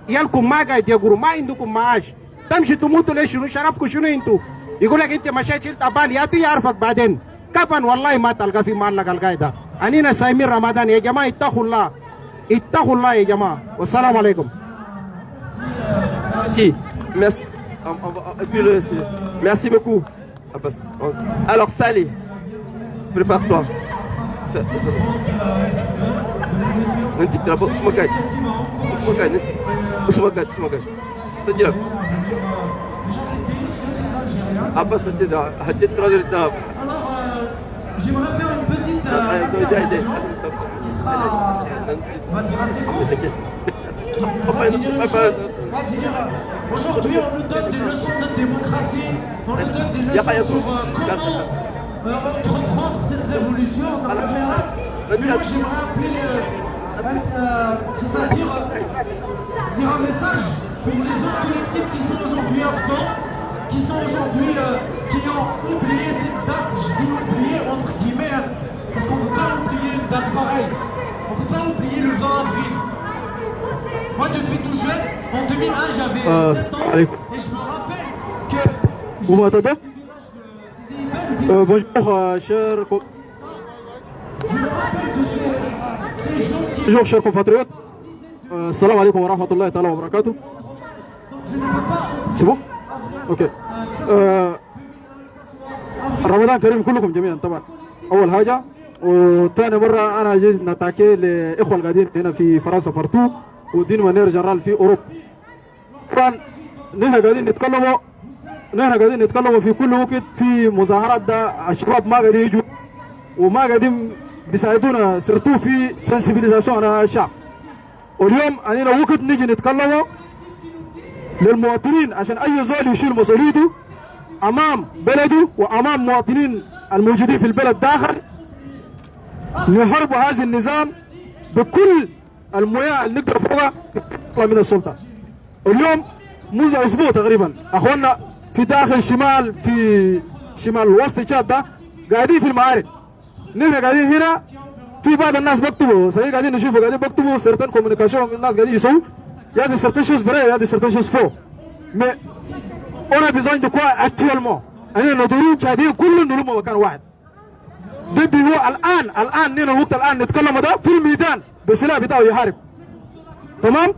يالكم ما قاعد يقولوا ما عندكم معاش تمشي تموتوا ليش شنو شرفكم شنو انتوا يقول لك انت مشيت شلت ابال ياتي يعرفك بعدين كفن والله ما تلقى في مالك القاعده انينا سايمين رمضان يا جماعه اتقوا الله اتقوا الله يا جماعه والسلام عليكم. Si, merci. Et puis merci beaucoup. Alors Salih, prépare-toi. Nanti d'abord semoga. C'est-à-dire Abbas Hadid Rajer Tab. J'aimerais faire une petite aujourd'hui, on nous donne des leçons de démocratie, on nous donne des leçons sur comment entreprendre cette révolution dans le Mérad. Mais moi, j'aimerais appeler, c'est-à-dire dire un message pour les autres collectifs qui sont aujourd'hui absents, qui sont aujourd'hui, qui ont oublié cette date. Je dis oublié entre guillemets, parce qu'on ne peut pas oublier une date pareille. On ne peut pas oublier le 20 avril. Moi, depuis tout jeune, en 2001, j'avais 7 ans, et je me rappelle que... Vous m'entendez? Bonjour, chers... Bonjour, chers compatriotes. Salam alaikum wa rahmatullahi ta'ala wa barakatuh. C'est bon? Ok. رمضان كريم كلكم جميعا طبعا. أول حاجة وثاني مرة أنا جيت نتاكي لإخوة القاعدين هنا في فرنسا بارتو ودين مانير جنرال في أوروبا. طبعا نحن قاعدين نتكلموا في كل وقت في مظاهرات ده الشباب ما قاعدين يجوا وما قاعدين بيساعدونا سيرتو في سنسيبيليزاسيون الشعب. واليوم أنا وقت نيجي نتكلموا للمواطنين عشان أي زول يشيل مسؤوليته أمام بلده وأمام مواطنين الموجودين في البلد داخل نحارب هذا النظام بكل المياه اللي نقدر فوقها من السلطة. اليوم منذ أسبوع تقريبا أخواننا في داخل في شمال الوسط تشاد ده قاعدين في المعارك. نحن قاعدين هنا في بعض الناس بكتبوا صحيح قاعدين نشوفوا قاعدين بكتبوا سيرتين كوميونيكاسيون الناس قاعدين يسووا يا دي سيرتين شوز بري يا دي سيرتين شوز فوق. Mais on a besoin de quoi actuellement? أنا ندورين شادين كل نلوم مكان واحد. دبي هو الآن نحن الوقت الآن نتكلم ده في الميدان بسلاح بتاعه يحارب. تمام؟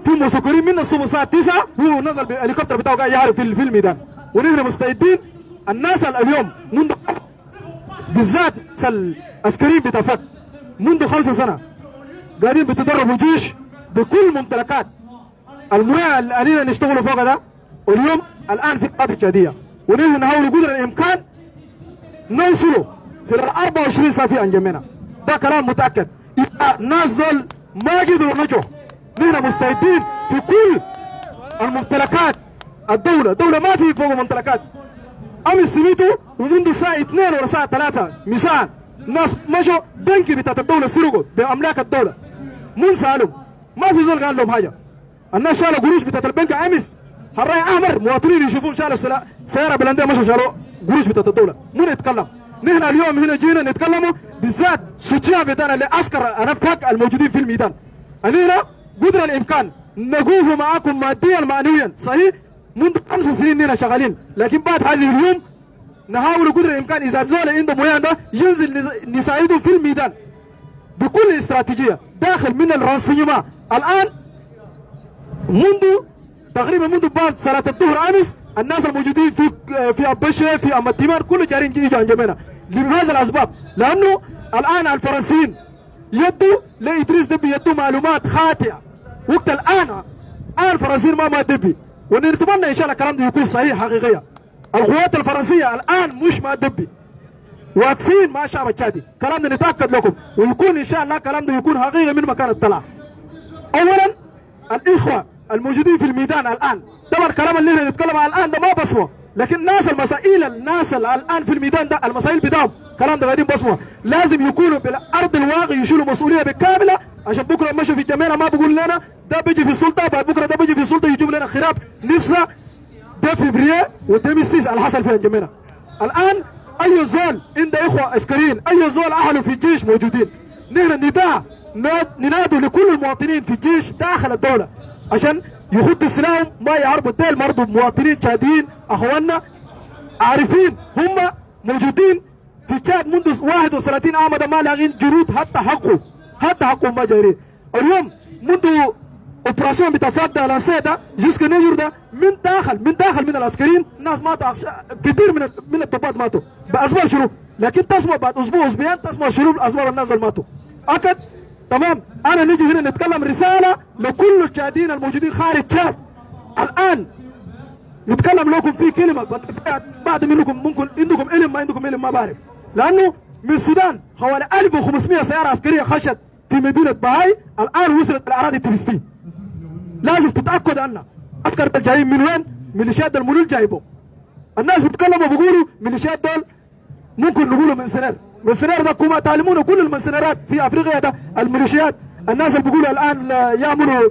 في مسكرين من الصبح الساعة 9 هو نزل بالهليكوبتر بتاعه قاعد يحارب في الميدان. ونحن مستعدين الناس اليوم منذ بالذات العسكريين بتاع فك منذ 5 سنة قاعدين بيتدربوا جيش بكل ممتلكات المياه اللي علينا نشتغلوا فوق ده. واليوم الآن في قاعدة جدية ونحن نحاول قدر الإمكان نوصلوا في 24 ساعة في أنجمنا. ده كلام متأكد. إذا الناس دول ما قدروا نجوا نحن مستعدين في كل الممتلكات الدولة ما في فوق ممتلكات. أمس سميتوا ومنذ الساعة 2 ولا الساعة 3 مساء الناس مشوا بنكي بتاعت الدولة سرقوا بأملاك الدولة. من سألوا ما في زول قال لهم حاجة. الناس شالوا قروش بتاعت البنك أمس الرأي أحمر مواطنين يشوفون شالوا سيارة بلندية مشوا شالوا قروش بتاعت الدولة. من يتكلم؟ نحن اليوم هنا جينا نتكلموا بالذات سوتشيا بتاعنا لعسكر أنفاق الموجودين في الميدان. أنينا قدر الإمكان نقوف معاكم ماديا معنويا صحيح منذ 5 سنين هنا شغالين لكن بعد هذه اليوم نحاول قدر الإمكان إذا زول عنده مويان ده ينزل نساعده في الميدان بكل استراتيجية داخل من الرانسيما. الآن منذ بعد صلاة الظهر أمس الناس الموجودين في أبشة في أم التيمان كل جارين يجوا عن جميعنا لهذا الأسباب لأنه الآن الفرنسيين يدوا لإدريس دبي يدوا معلومات خاطئة وقت الآن الفرنسيين ما دبي ونتمنى إن شاء الله الكلام ده يكون صحيح حقيقية. القوات الفرنسيه الان مش مع الدبي، واقفين مع الشعب التشادي. كلام ده نتاكد لكم، ويكون ان شاء الله كلام ده يكون حقيقه من مكان الطلع. اولا الاخوه الموجودين في الميدان الان، طبعا الكلام اللي احنا نتكلم عنه الان ده ما بصمه، لكن الناس الناس الان في الميدان ده المسائل بتاعهم كلام ده قاعدين بصمه، لازم يكونوا بالارض الواقع، يشيلوا مسؤوليه بالكامله، عشان بكره مشوا في الجميله ما بقول لنا ده بيجي في السلطه، بعد بكره ده بيجي في السلطه يجيب لنا خراب نفسه ده في بريا وده ميسيس اللي حصل في الجميله. الان اي زول عنده اخوه عسكريين، اي زول اهله في الجيش موجودين، نحن ننادوا لكل المواطنين في الجيش داخل الدوله عشان يخدوا سلاحهم ما يعربوا ديل برضه مواطنين تشاديين اخواننا عارفين هم موجودين في تشاد منذ 31 عام ما لاقين جنود حتى حقهم ما جايين. اليوم منذ اوبراسيون بتاع فادا لانسيدا جسكا نيجر ده من داخل من العسكريين الناس ماتوا كثير من الضباط ماتوا باسباب شنو؟ لكن تسمع بعد اسبوع اسبوعين تسمع شنو اسباب الناس اللي ماتوا. اكد تمام. انا نيجي هنا نتكلم رساله لكل التشاديين الموجودين خارج تشاد. الان نتكلم لكم في كلمه بعض منكم ممكن عندكم علم ما عندكم علم ما بعرف، لانه من السودان حوالي 1500 سياره عسكريه خشت في مدينه باهاي الان وصلت الاراضي الفلسطينيه. لازم تتاكد ان عسكر جايين من وين؟ ميليشيات المنول جايبهم. الناس بيتكلموا بيقولوا ميليشيات دول ممكن نقولوا من سنير ده كما تعلمون كل المنسنرات في افريقيا ده الميليشيات الناس اللي بيقولوا الان يعملوا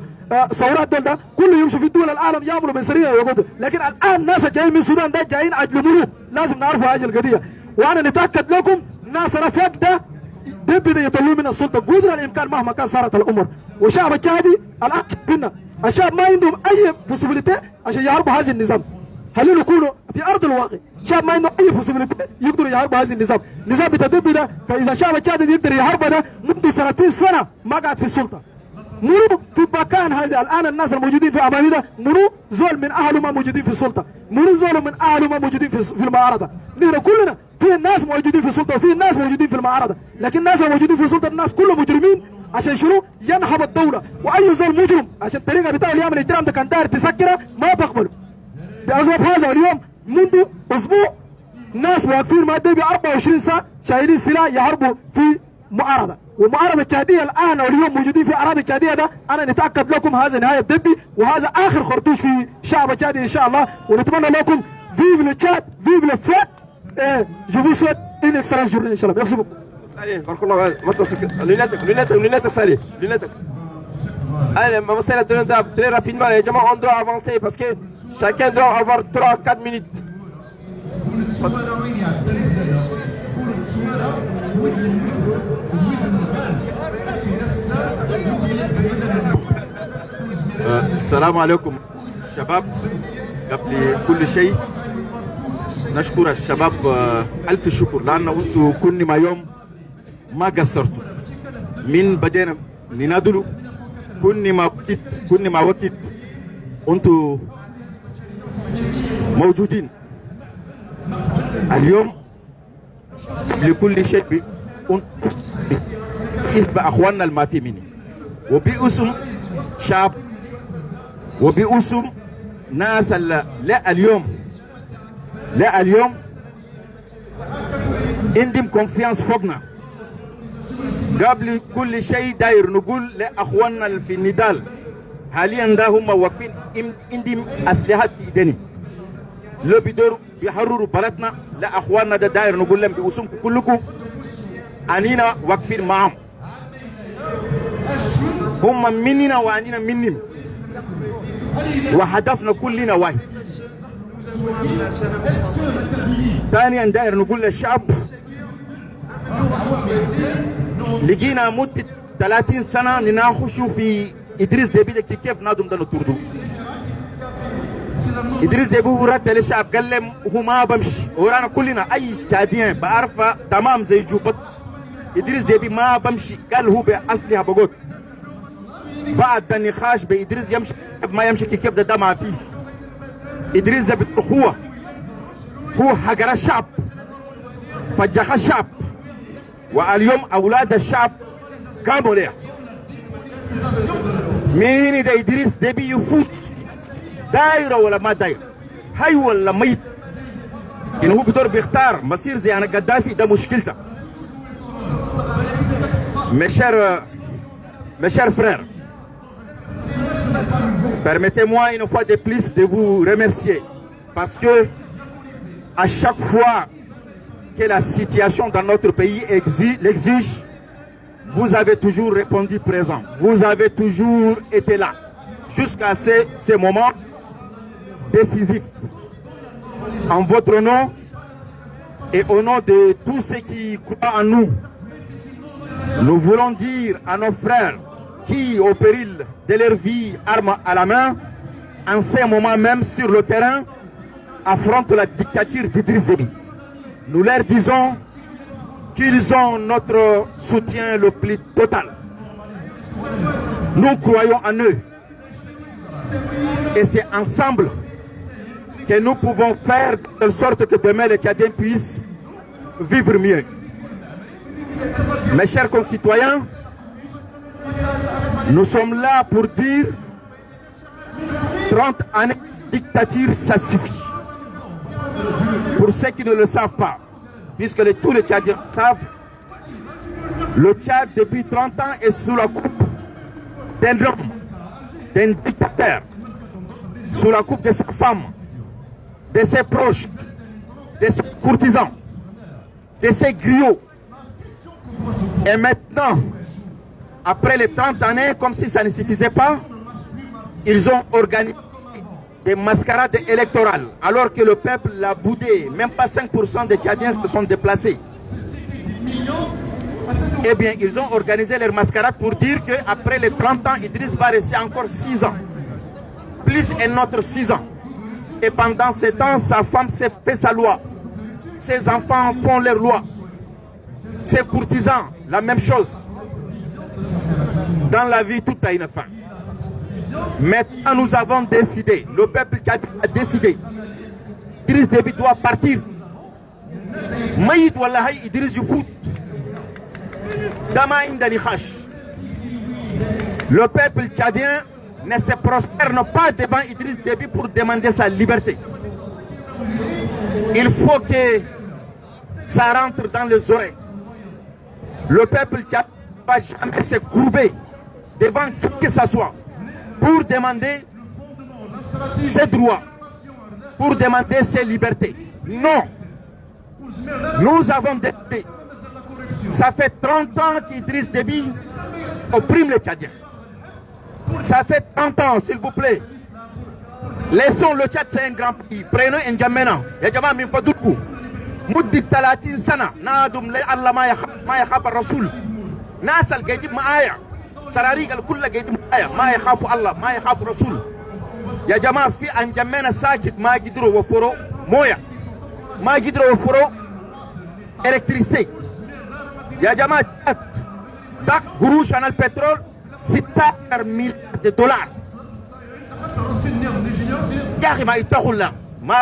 ثورات دول ده كله يمشوا في دول العالم يعملوا منسريه ويقعدوا، لكن الان ناس جايين من السودان ده جايين اجل منو؟ لازم نعرفوا هذه القضيه. وانا نتاكد لكم ناس رفاق ده بدا يطلعوا من السلطه قدر الامكان مهما كان صارت الامور. والشعب التشادي الان شايفيننا الشعب ما عندهم اي بوسيبيليتي عشان يحاربوا هذا النظام. خلينا نكونوا في ارض الواقع، الشعب ما عنده اي بوسيبيليتي يقدروا يحاربوا هذا النظام. النظام بتاع الدب ده اذا الشعب التشادي يقدر يحاربه ده منذ 30 سنه ما قاعد في السلطه. منو في مكان هذا الان الناس الموجودين في امامي ده منو زول من اهله ما موجودين في السلطه، منو زول من اهله ما موجودين في المعارضه. نحن كلنا في الناس موجودين في السلطه وفي الناس موجودين في المعارضه، لكن الناس الموجودين في السلطه الناس كلهم مجرمين عشان شنو؟ ينهب الدوله، واي زول مجرم عشان الطريقه بتاعه اللي يعمل اجرام ده كان داير تسكره ما بقبله. باسباب هذا اليوم منذ اسبوع ناس واقفين مع الدبي 24 ساعه شايلين سلاح يحاربوا في معارضه، والمعارضه التشاديه الان واليوم موجودين في اراضي التشاديه ده. انا نتاكد لكم هذا نهايه الدبي وهذا اخر خرطوش في الشعب التشادي ان شاء الله، ونتمنى لكم فيف لو تشاد فيف لو فات. جو في سويت ان اكسلانس جورني ان شاء الله. ميرسي بوكو. Allez, par contre, lunettes, Salih, lunettes. Allez, Mamasela Donadab, très rapidement, les gens on doit avancer parce que chacun doit avoir 3-4 minutes. السلام عليكم شباب. قبل كل شيء نشكر الشباب ألف شكر، لأنه أنتوا كل ما يوم ما قصرتوا من بدينا ننادلوا كل ما وقت أنتوا موجودين. اليوم لكل شيء باسم أخواننا المافيمين وباسم شعب وباسم ناس لا اليوم عندهم كونفيانس فوقنا. قبل كل شيء داير نقول لاخواننا في النضال حاليا ده هم واقفين عندهم اسلحه في ايديهم، لو بيدوروا بيحرروا بلدنا. لا اخواننا ده داير نقول لهم باسمكم كلكم انينا واقفين معهم، هم مننا وانينا منهم، وهدفنا كلنا واحد. ثانيا داير نقول للشعب لقينا مدة 30 سنة نناقشوا في إدريس ديبي كيف نادم ده نطردو. إدريس ديبي هو رد للشعب قال لهم هو ما بمشي، ورانا كلنا أي تشاديين بعرفه تمام زي جوبت. إدريس ديبي ما بمشي، قال هو بأصلها بقول. بعد النقاش بإدريس يمشي ما يمشي كيف ده ما فيه. إدريس ده بالأخوة هو حقر الشعب فجخ الشعب، واليوم أولاد الشعب قاموا له. من هنا ده إدريس ديبي يفوت دايرة ولا ما دايرة، حي ولا ميت، إنه بدور بيختار مصير زي أنا قدافي ده مشكلته. Mes chers frères, permettez-moi une fois de plus de vous remercier parce que à chaque fois que la situation dans notre pays l'exige, vous avez toujours répondu présent. Vous avez toujours été là jusqu'à ce moment décisif. En votre nom et au nom de tous ceux qui croient en nous, nous voulons dire à nos frères qui, au péril de leur vie, armes à la main, en ce moment même sur le terrain, affrontent la dictature d'Idriss Déby. Nous leur disons qu'ils ont notre soutien le plus total. Nous croyons en eux. Et c'est ensemble que nous pouvons faire de telle sorte que demain les Tchadiens puissent vivre mieux. Mes chers concitoyens, nous sommes là pour dire 30 années de dictature, ça suffit. Pour ceux qui ne le savent pas, puisque tous les Tchadiens savent, le Tchad depuis 30 ans est sous la coupe d'un homme, d'un dictateur, sous la coupe de sa femme, de ses proches, de ses courtisans, de ses griots. Et maintenant, après les 30 années, comme si ça ne suffisait pas, ils ont organisé des mascarades électorales, alors que le peuple l'a boudé. Même pas 5% des Tchadiens se sont déplacés. Eh bien, ils ont organisé leur mascarade pour dire qu'après les 30 ans, Idriss va rester encore 6 ans. Plus un autre 6 ans. Et pendant ce temps, sa femme s'est fait sa loi. Ses enfants font leur loi. Ses courtisans, la même chose. Dans la vie, tout a une fin. Maintenant, nous avons décidé, le peuple a décidé, Idriss Déby doit partir. Maïd wallahi Idriss Youfut. Dama indali khash. Le peuple tchadien ne se prosterne pas devant Idriss Déby pour demander sa liberté. Il faut que ça rentre dans les oreilles. Le peuple tchadien ne va jamais se courber devant qui que ce soit pour demander ses droits, pour demander ses libertés. Non. Nous avons décidé. Ça fait 30 ans qu'Idriss Déby opprime les Tchadiens. Ça fait 30 ans, s'il vous plaît. Laissons le Tchad, c'est un grand pays. Prenons un N'Djamena. Yajama min fadoukou. Mouddi 30 sana. Naadum le Allah ma yakhafa Rasoul. Nasal gaydib ma'aya. Sarari gal kulla gaydib ma'aya. Ma yakhafu Allah, ma yakhafu Rasoul. Yajama fi un N'Djamena sakit ma gidro wa foro moya. Ma gidro wa foro électricité. Yajama tak guru chanel pétrole. 6 milliards de dollars. يا ما يتخلى ما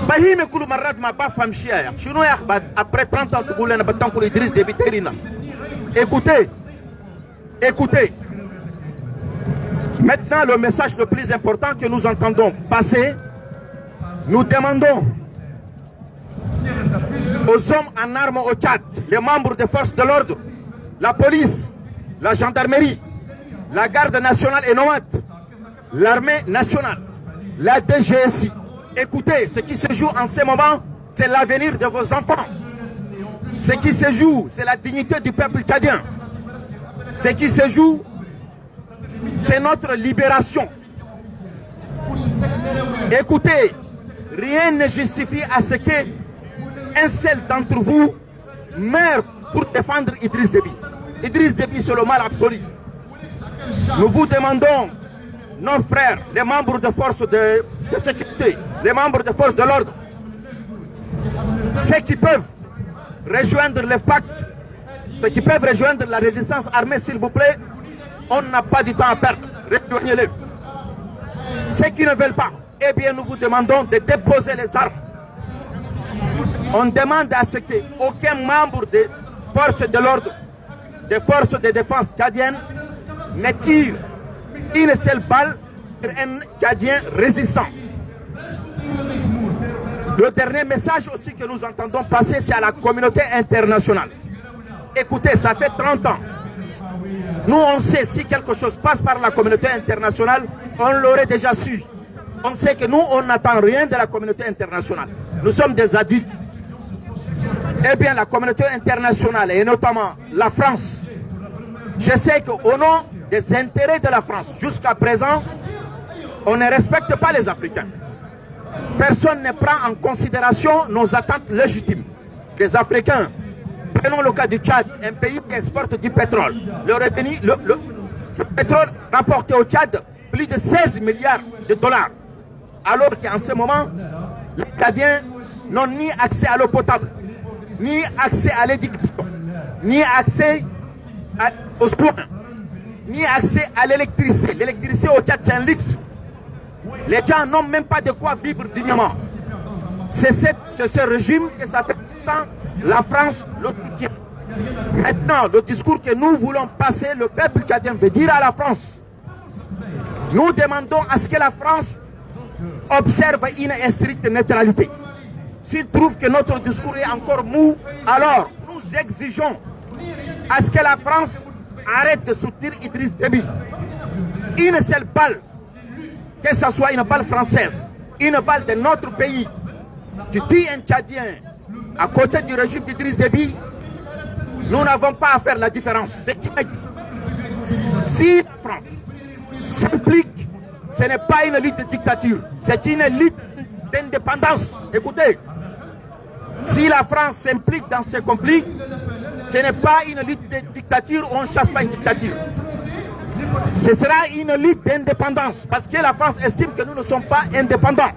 بهيم كل مرات ما بفهم شيء شنو يا اخي après 30 ans تقول لنا بتنقل إدريس ديبي تيرينا. Écoutez maintenant le message le plus important que nous entendons passer. Nous demandons aux hommes en armes au Tchad, les membres des forces de l'ordre, la police, la gendarmerie, la garde nationale et nomade, l'armée nationale, la DGSI. Écoutez, ce qui se joue en ce moment, c'est l'avenir de vos enfants. Ce qui se joue, c'est la dignité du peuple tchadien. Ce qui se joue, c'est notre libération. Écoutez, rien ne justifie à ce qu'un seul d'entre vous meure pour défendre Idriss Déby. Idriss Déby, c'est le mal absolu. Nous vous demandons, nos frères, les membres de forces de sécurité, les membres de forces de l'ordre, ceux qui peuvent rejoindre les FACT, ceux qui peuvent rejoindre la résistance armée, s'il vous plaît, on n'a pas du temps à perdre. Rejoignez-les. Ceux qui ne veulent pas, eh bien, nous vous demandons de déposer les armes. On demande à ce qu'aucun membre des forces de l'ordre, des forces de défense tchadiennes, ne tire une seule balle sur un Tchadien résistant. Le dernier message aussi que nous entendons passer, c'est à la communauté internationale. Écoutez, ça fait 30 ans. Nous, on sait, si quelque chose passe par la communauté internationale, on l'aurait déjà su. On sait que nous, on n'attend rien de la communauté internationale. Nous sommes des adultes. Eh bien, la communauté internationale, et notamment la France, je sais qu'au nom des intérêts de la France, jusqu'à présent, on ne respecte pas les Africains. Personne ne prend en considération nos attentes légitimes. Les Africains, prenons le cas du Tchad, un pays qui exporte du pétrole. Le revenu, le pétrole rapporté au Tchad, plus de 16 milliards de dollars. Alors qu'en ce moment, les Tchadiens n'ont ni accès à l'eau potable, ni accès à l'éducation, ni accès aux soins, ni accès à l'électricité. L'électricité au Tchad, c'est un luxe. Les gens n'ont même pas de quoi vivre dignement. C'est ce régime que ça fait longtemps la France le soutient. Maintenant, le discours que nous voulons passer, le peuple tchadien veut dire à la France. Nous demandons à ce que la France observe une stricte neutralité. S'il trouve que notre discours est encore mou, alors nous exigeons à ce que la France arrête de soutenir Idriss Déby. Une seule balle, que ce soit une balle française, une balle de notre pays, qui tue un Tchadien à côté du régime d'Idriss Déby, nous n'avons pas à faire la différence. Si la France s'implique, ce n'est pas une lutte de dictature, c'est une lutte d'indépendance. Écoutez, si la France s'implique dans ce conflit, ce n'est pas une lutte de dictature, on ne chasse pas une dictature. Ce sera une lutte d'indépendance, parce que la France estime que nous ne sommes pas indépendants,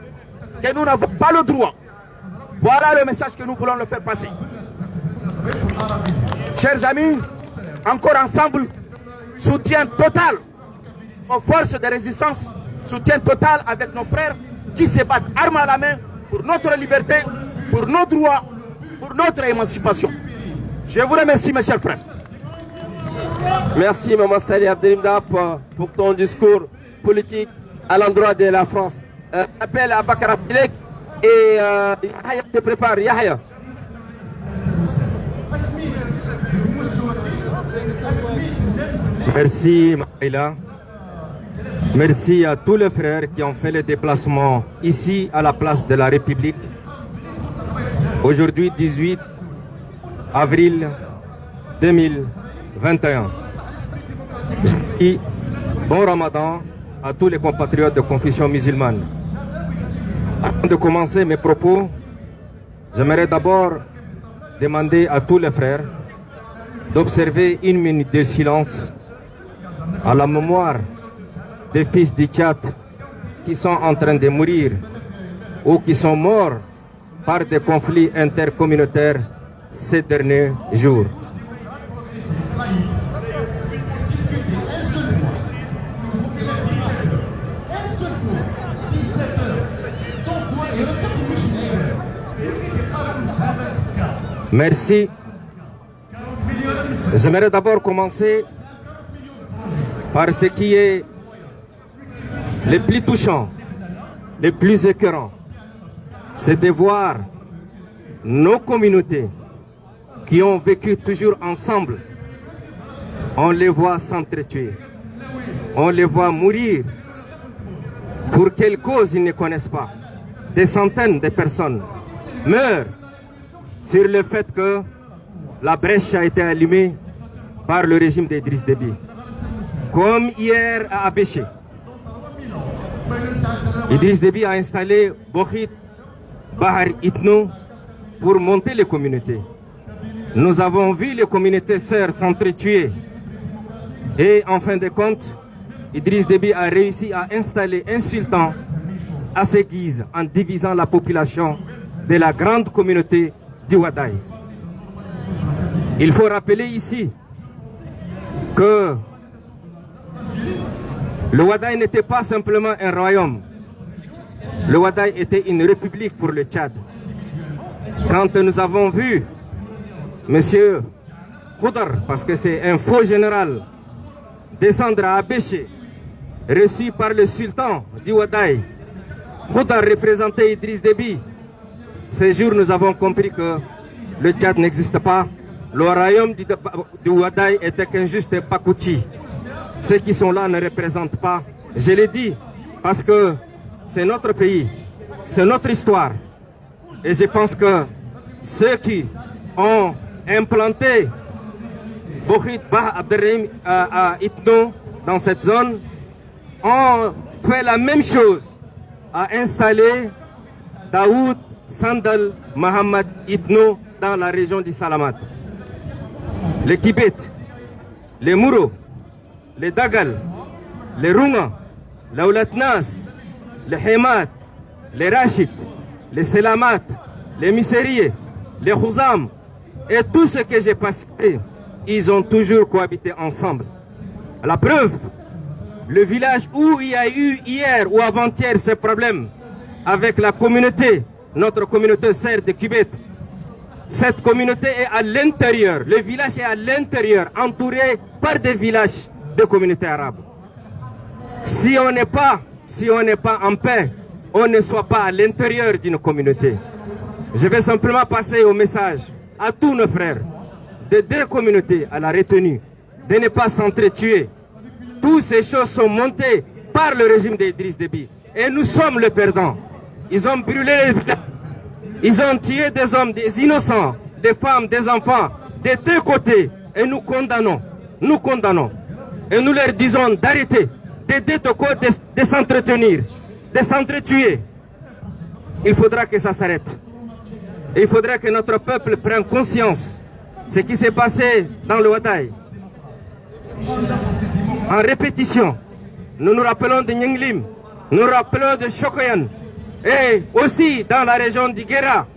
que nous n'avons pas le droit. Voilà le message que nous voulons le faire passer. Chers amis, encore ensemble, soutien total aux forces de résistance, soutien total avec nos frères qui se battent armes à la main pour notre liberté, pour nos droits, pour notre émancipation. Je vous remercie, mes chers frères. Merci, Maman Sali Abdelimda, pour ton discours politique à l'endroit de la France. Appel à Bakara Tilek et Yahya te prépare. Yahya. Merci, Maïla. Merci à tous les frères qui ont fait le déplacement ici à la place de la République. Aujourd'hui, 18 avril 2021. Je dis bon Ramadan à tous les compatriotes de confession musulmane. Avant de commencer mes propos, j'aimerais d'abord demander à tous les frères d'observer une minute de silence à la mémoire des fils du Tchad qui sont en train de mourir ou qui sont morts par des conflits intercommunautaires ces derniers jours. Merci. J'aimerais d'abord commencer par ce qui est le plus touchant, le plus écœurant. C'est de voir nos communautés qui ont vécu toujours ensemble. On les voit s'entretuer. On les voit mourir. Pour quelle cause ils ne connaissent pas. Des centaines de personnes meurent sur le fait que la brèche a été allumée par le régime d'Idriss Déby. Comme hier à Abéché. Idriss Déby a installé Bokhit Bahar Itno pour monter les communautés. Nous avons vu les communautés sœurs s'entretuer. Et en fin de compte, Idriss Déby a réussi à installer un sultan à ses guises en divisant la population de la grande communauté du Wadaï. Il faut rappeler ici que le Wadaï n'était pas simplement un royaume. Le Wadaï était une république pour le Tchad. Quand nous avons vu M. Khoudar, parce que c'est un faux général, descendre à Abéché, reçu par le sultan du Wadaï, Khoudar représentait Idriss Déby, Ces jours, nous avons compris que le Tchad n'existe pas. Le royaume du Ouaddaï était qu'un juste Pakouti. Ceux qui sont là ne représentent pas. Je l'ai dit, parce que c'est notre pays, c'est notre histoire. Et je pense que ceux qui ont implanté Bokhit Bah Abderrahim à Itno, dans cette zone, ont fait la même chose, à installer Daoud Sandal Mohamed Itno dans la région du Salamat. Les Kibet, les Mouro, les Dagal, les Runga, les Oulatnas, les Hémat, les Rachid, les Selamat, les Misériés, les Khouzam et tout ce que j'ai passé, ils ont toujours cohabité ensemble. La preuve, le village où il y a eu hier ou avant-hier ce problème avec la communauté, notre communauté serbe de Kibet, cette communauté est à l'intérieur, le village est à l'intérieur, entouré par des villages de communautés arabes. Si on n'est pas en paix, on ne soit pas à l'intérieur d'une communauté. Je vais simplement passer au message à tous nos frères de deux communautés à la retenue, de ne pas s'entretuer. Toutes ces choses sont montées par le régime d'Idriss Déby. Et nous sommes les perdants. Ils ont brûlé les villages. Ils ont tué des hommes, des innocents, des femmes, des enfants, de deux côtés. Et nous condamnons. Nous condamnons. Et nous leur disons d'arrêter, de deux côtés, de s'entretenir, de s'entretuer. Il faudra que ça s'arrête. Et il faudra que notre peuple prenne conscience de ce qui s'est passé dans le Ouaddaï. En répétition, nous nous rappelons de Nyenglim, nous nous rappelons de Chokoyan, et aussi dans la région d'Iguera,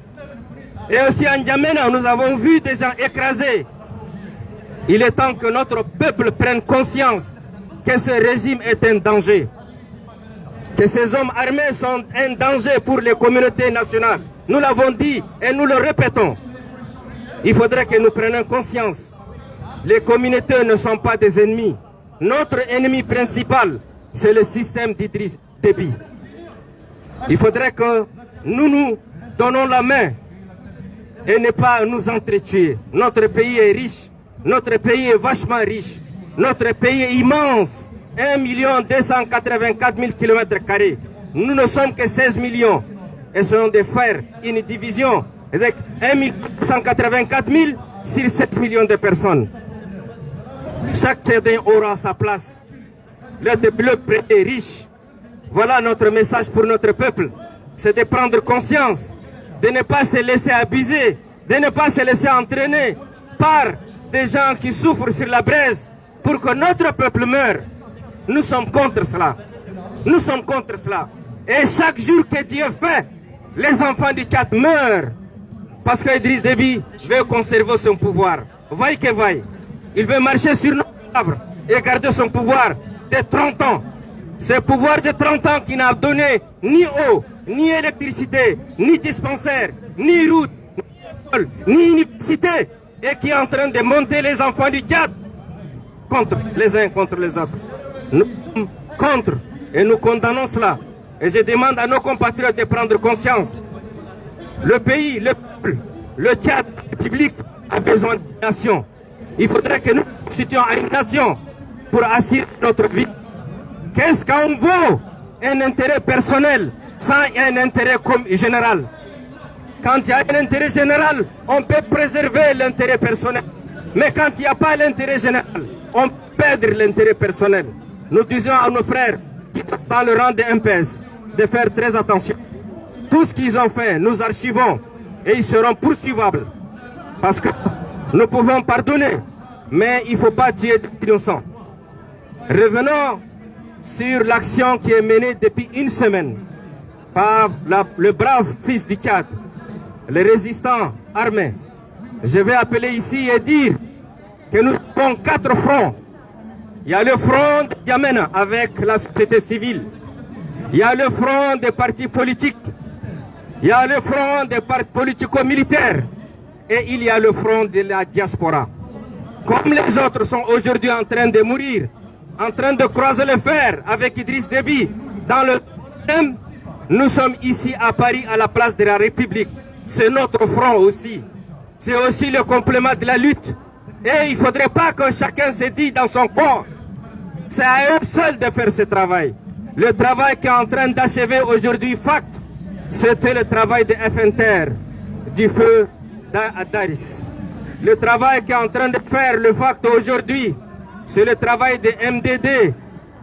et aussi en N'Djamena, nous avons vu des gens écrasés. Il est temps que notre peuple prenne conscience que ce régime est un danger, que ces hommes armés sont un danger pour les communautés nationales. Nous l'avons dit et nous le répétons. Il faudrait que nous prenions conscience. Les communautés ne sont pas des ennemis. Notre ennemi principal, c'est le système d'Idriss Déby. Il faudrait que nous nous donnons la main et ne pas nous entretuer. Notre pays est riche, notre pays est vachement riche, notre pays est immense, 1 284 000 km². Nous ne sommes que 16 millions. Essayons de faire une division avec 1 284 000 sur 7 millions de personnes. Chaque Tchadien aura sa place. Le peuple est riche. Voilà notre message pour notre peuple. C'est de prendre conscience, de ne pas se laisser abuser, de ne pas se laisser entraîner par des gens qui souffrent sur la braise pour que notre peuple meure. Nous sommes contre cela. Nous sommes contre cela. Et chaque jour que Dieu fait, les enfants du Tchad meurent. Parce qu'Idriss Déby veut conserver son pouvoir. Vaille que vaille. Il veut marcher sur nos cadavres et garder son pouvoir de 30 ans. Ce pouvoir de 30 ans qui n'a donné ni eau, ni électricité, ni dispensaire, ni route, ni université, et qui est en train de monter les enfants du Tchad contre les uns contre les autres. Nous sommes contre et nous condamnons cela. Et je demande à nos compatriotes de prendre conscience. Le pays, le peuple, le Tchad, la République a besoin d'une nation. Il faudrait que nous nous constituions à une nation pour assurer notre vie. Qu'est-ce qu'on vaut un intérêt personnel sans un intérêt général? Quand il y a un intérêt général, on peut préserver l'intérêt personnel. Mais quand il n'y a pas l'intérêt général, on peut perdre l'intérêt personnel. Nous disons à nos frères qui sont dans le rang de MPS de faire très attention. Tout ce qu'ils ont fait, nous archivons et ils seront poursuivables. Parce que nous pouvons pardonner, mais il ne faut pas tuer des innocents. Revenons sur l'action qui est menée depuis une semaine par le brave fils du Tchad, les résistants armés. Je vais appeler ici et dire que nous avons 4 fronts. Il y a le front de N'Djamena avec la société civile. Il y a le front des partis politiques. Il y a le front des partis politico-militaires. Et il y a le front de la diaspora. Comme les autres sont aujourd'hui en train de mourir, en train de croiser le fer avec Idriss Déby dans le thème, nous sommes ici à Paris à la place de la République c'est notre front aussi. C'est aussi le complément de la lutte. Et il ne faudrait pas que chacun se dise dans son coin. C'est à eux seuls de faire ce travail. Le travail qui est en train d'achever aujourd'hui FACT, c'était le travail de FNTR, du feu d'Adaris. Le travail qui est en train de faire le FACT aujourd'hui, c'est le travail des MDD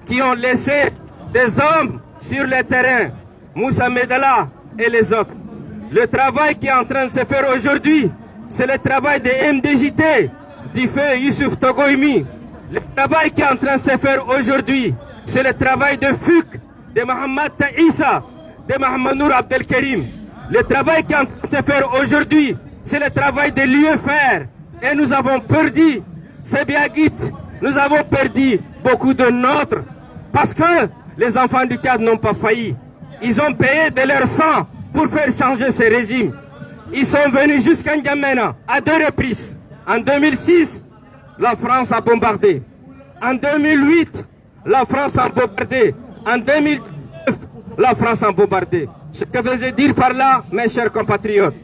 qui ont laissé des hommes sur le terrain, Moussa Medala et les autres. Le travail qui est en train de se faire aujourd'hui, c'est le travail des MDJT, du feu Youssouf Togoimi. Le travail qui est en train de se faire aujourd'hui, c'est le travail de FUC, de Mohamed Issa, de Mohamed Nour Abdelkarim. Le travail qui est en train de se faire aujourd'hui, c'est le travail de l'UFR. Et nous avons perdu, c'est bien dit, nous avons perdu beaucoup de nôtres. Parce que les enfants du Tchad n'ont pas failli. Ils ont payé de leur sang pour faire changer ce régime. Ils sont venus jusqu'à N'Djamena à 2 reprises. En 2006, la France a bombardé. En 2008, la France a bombardé. En 2009, la France a bombardé. Ce que je veux dire par là, mes chers compatriotes,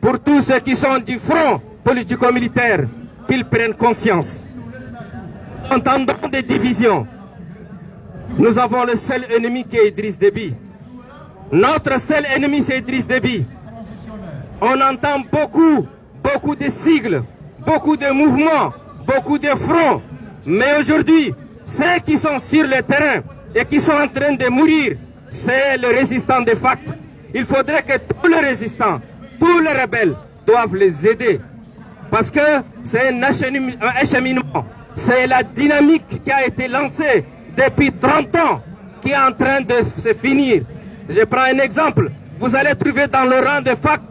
pour tous ceux qui sont du front politico-militaire, qu'ils prennent conscience. Entendons des divisions. Nous avons le seul ennemi qui est Idriss Déby. Notre seul ennemi, c'est Idriss Déby. On entend beaucoup de sigles, beaucoup de mouvements, beaucoup de fronts. Mais aujourd'hui, ceux qui sont sur le terrain et qui sont en train de mourir, c'est le résistant de FACT. Il faudrait que tous les résistants, tous les rebelles doivent les aider. Parce que c'est un acheminement. C'est la dynamique qui a été lancée depuis 30 ans qui est en train de se finir. Je prends un exemple. Vous allez trouver dans le rang de FACT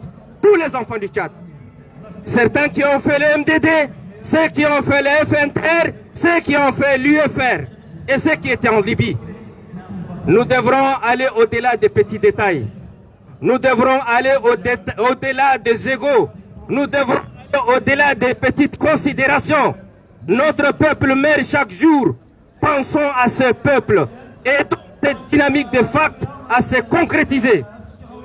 tous les enfants du Tchad. Certains qui ont fait le MDD, ceux qui ont fait le FNTR, ceux qui ont fait l'UFR et ceux qui étaient en Libye. Nous devrons aller au-delà des petits détails. Nous devrons aller au-delà des égos. Nous devrons aller au-delà des petites considérations. Notre peuple meurt chaque jour. Pensons à ce peuple et cette dynamique de FACT à se concrétiser.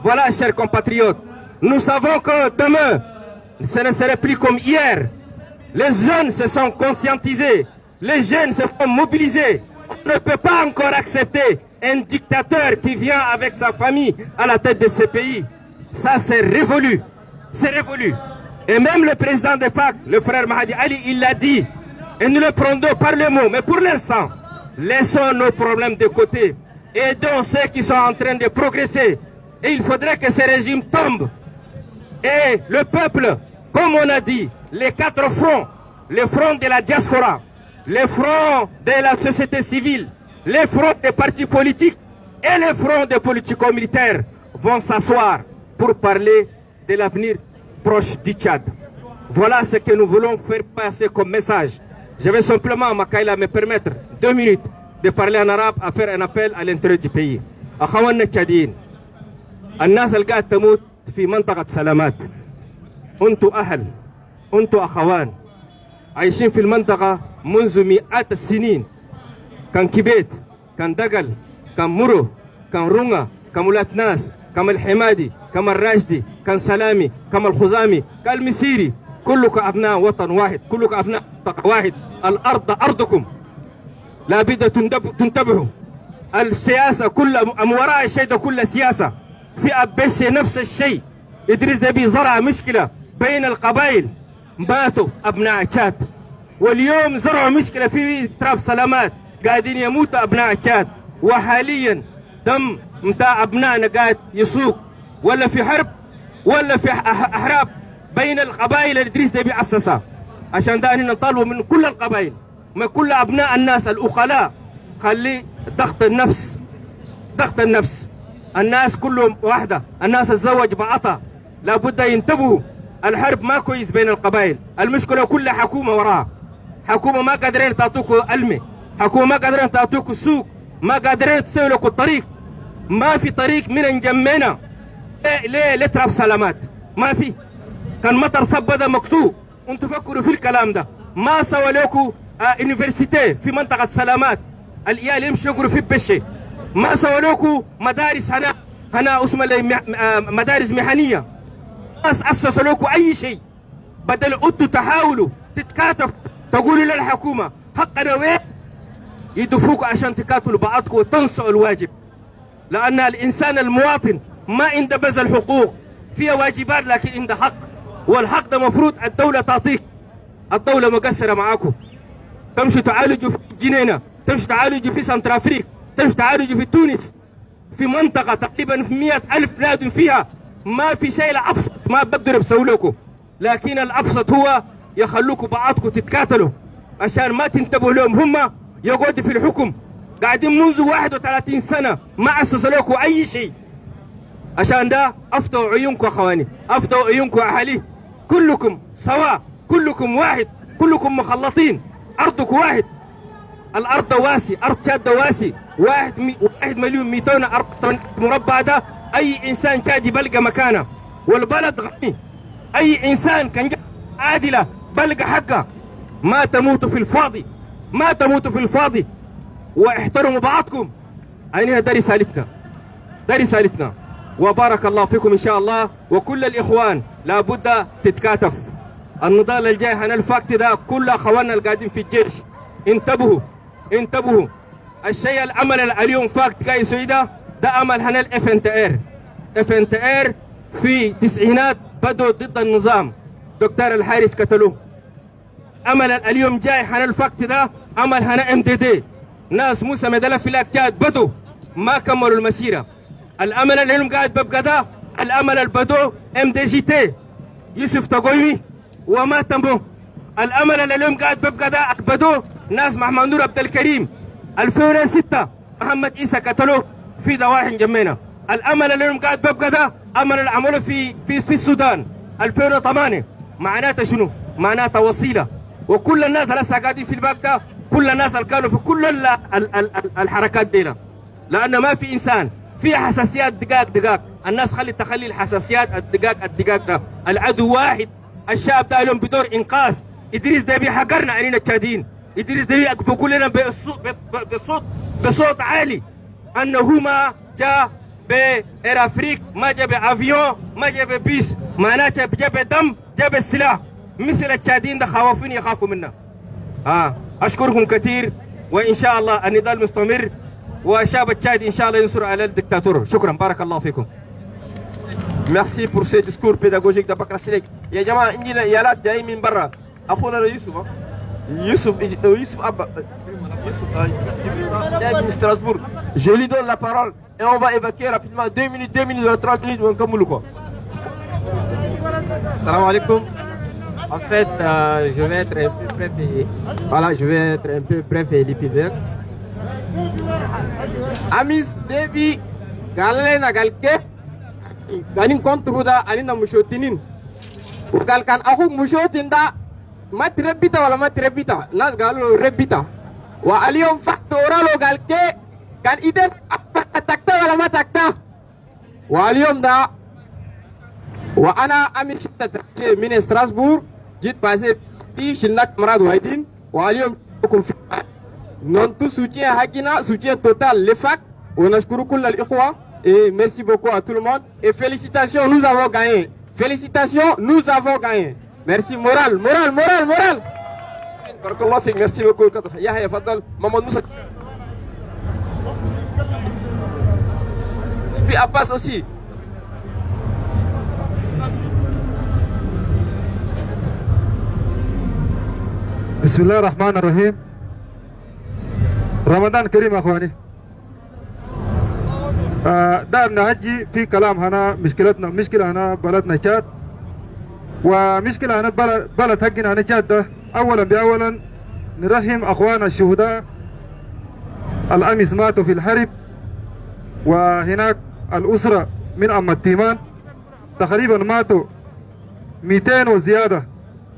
Voilà, chers compatriotes, nous savons que demain, ce ne serait plus comme hier. Les jeunes se sont conscientisés, les jeunes se sont mobilisés. On ne peut pas encore accepter un dictateur qui vient avec sa famille à la tête de ce pays. Ça, c'est révolu. C'est révolu. Et même le président de FACT, le frère Mahdi Ali, il l'a dit. Et nous le prenons par le mot. Mais pour l'instant, laissons nos problèmes de côté. Aidons ceux qui sont en train de progresser. Et il faudrait que ce régime tombe. Et le peuple, comme on a dit, les 4 fronts, le front de la diaspora, le front de la société civile, les fronts des partis politiques et les fronts des politico-militaires vont s'asseoir pour parler de l'avenir proche du Tchad. Voilà ce que nous voulons faire passer comme message. Je vais simplement, Makaïla, me permettre 2 minutes de parler en arabe, à faire un appel à l'intérieur du pays. أخواننا التشاديين الناس اللي قاعد تموت في منطقة سلامات أنتوا أهل أنتوا أخوان عايشين في المنطقة منذ مئات السنين كان كبيت كان دقل كان مرو كان رونغا كان ولات ناس كان الحمادي كان الراشدي كان سلامي كان الخزامي كان المسيري كلكم أبناء وطن واحد كلكم أبناء منطقة واحد الأرض أرضكم لا بد تنتبهوا السياسة كل وراء الشيء ده كله سياسة في أبشي نفس الشيء إدريس دبي زرع مشكلة بين القبائل ماتوا أبناء تشاد واليوم زرعوا مشكلة في تراب سلامات قاعدين يموتوا أبناء تشاد وحاليا دم متاع أبنائنا قاعد يسوق ولا في حرب ولا في أحراب بين القبائل اللي إدريس دبي أسسها عشان ده نطالبوا من كل القبائل من كل أبناء الناس الأخلاء خلي ضغط النفس الناس كلهم واحدة الناس تزوج بعطا لابد ينتبهوا الحرب ما كويس بين القبائل المشكلة كلها حكومة وراها حكومة ما قادرين تعطوكوا علمي حكومة ما قادرين تعطوكوا السوق ما قادرين تسوي لكم الطريق ما في طريق من نجمينا ليه لتراب سلامات ما في كان مطر صبدا مقطوع انتوا فكروا في الكلام ده ما سوى لكم يونيفرسيتي في منطقة سلامات العيال يمشوا يقروا في بشي ما سوى لكم مدارس هنا اسمها مدارس مهنية ناس أسسوا لكم أي شيء، بدل أنتوا تحاولوا تتكاتفوا تقولوا للحكومة حقنا وين، يدفوكوا عشان تقاتلوا بعضكم وتنسوا الواجب. لأن الإنسان المواطن ما عنده بس الحقوق، فيها واجبات لكن عنده حق، والحق ده مفروض الدولة تعطيك. الدولة مقصرة معاكم، تمشوا تعالجوا في الجنينة، تمشوا تعالجوا في سنترافريق، تمشوا تعالجوا في تونس، في منطقة تقريبا 100,000 نادي فيها ما في شيء الأبسط ما بقدر بسوي لكم، لكن الأبسط هو يخلوكم بعضكم تتكاتلوا عشان ما تنتبهوا لهم. هم يقعدوا في الحكم قاعدين منذ 31 سنة ما أسسوا لكم أي شيء. عشان ده أفتوا عيونكم أخواني، أفتوا عيونكم أهالي، كلكم سواء، كلكم واحد، كلكم مخلطين، أرضك واحد، الأرض واسي، أرض شاد واسي، 1,200,000 أرض مربع ده أي إنسان شادي بلقى مكانه، والبلد غني، أي إنسان كان عادلة بلقى حقه. ما تموتوا في الفاضي، ما تموتوا في الفاضي، واحترموا بعضكم. أين ده رسالتنا، ده رسالتنا. وبارك الله فيكم إن شاء الله. وكل الإخوان لابد تتكاتف. النضال الجاي هنالفاكت ده كل أخواننا القاعدين في الجيش انتبهوا، انتبهوا. الشيء الأمل اليوم فاكت كاي سويدا ده أمل هنال FNTR في التسعينات بدوا ضد النظام، دكتور الحارس قتلوه. أمل اليوم جاي هنالفاكت ده أمل هنا MDD، ناس موسى مدلة في الأكتاد بدوا ما كملوا المسيرة. الأمل اليوم قاعد ببقى ده الأمل البدو MDGT يوسف تقويمي وما تمو. الأمل اليوم قاعد ببقى ده البدو ناس محمد نور عبد الكريم 2006 محمد عيسى قتلوه في دواحي جمينا. الأمل اليوم قاعد ببقى ده أمل العمل في السودان 2008. معناته شنو؟ معناته وسيلة. وكل الناس اللي لسه قاعدين في الباك ده كل الناس اللي كانوا في كل الحركات دي، لأن ما في إنسان في حساسيات دقاق. الناس تخلي الحساسيات الدقاق ده. العدو واحد، الشعب ده اليوم بدور إنقاذ. إدريس ديبي حقرنا علينا التشادين، إدريس ديبي بقول لنا بصوت عالي أنه ما جاء بإير أفريق، ما جاء بأفيون، ما جاء ببيس، معناته جاء بدم، جاء بالسلاح. مثل التشادين ده خوافين يخافوا منا. أشكركم كثير، وإن شاء الله النضال مستمر، وشعب تشاد إن شاء الله ينصر على الدكتاتور. شكرا، بارك الله فيكم. Merci pour ce discours pédagogique d'Abakar Silik. يا جماعة عندنا عيالات جايين من برا. أخونا يوسف Abba جاي من ستراسبورغ. Je lui donne la parole et on va évacuer rapidement 2 minutes, 30 minutes on كملوا quoi. Salam alaikum. En fait, je vais être un peu bref et voilà, je vais être un peu bref et lipidaire. Amis Devi galena galke ganin kontruda alina mushotinin ugal kan akhu mushotinda matrebita wala matrebita nas galu rebita wa aliyom faktora lo galke kan iden takta wala ma takta wa aliyom da wa ana amin shitat min Strasbourg jit passé fi shilnak marad waidin wa aliyom kum fi non tout soutien Hakina, soutien total les facs. On a l'Ikhwa et merci beaucoup à tout le monde. Et félicitations, nous avons gagné. Félicitations, nous avons gagné. Merci, moral. Barakallah fik, merci beaucoup. Yahya Fadal, Maman Moussa. Puis Abbas aussi. Bismillah ar-Rahman ar-Rahim. رمضان كريم اخواني. دارنا هجي في كلام هنا مشكلة هنا بلدنا تشاد، ومشكلة هنا بلد حقنا هنا تشاد ده. اولا باولا نرحم اخواننا الشهداء الامس ماتوا في الحرب، وهناك الاسرة من ام التيمان تقريبا ماتوا 200 وزيادة.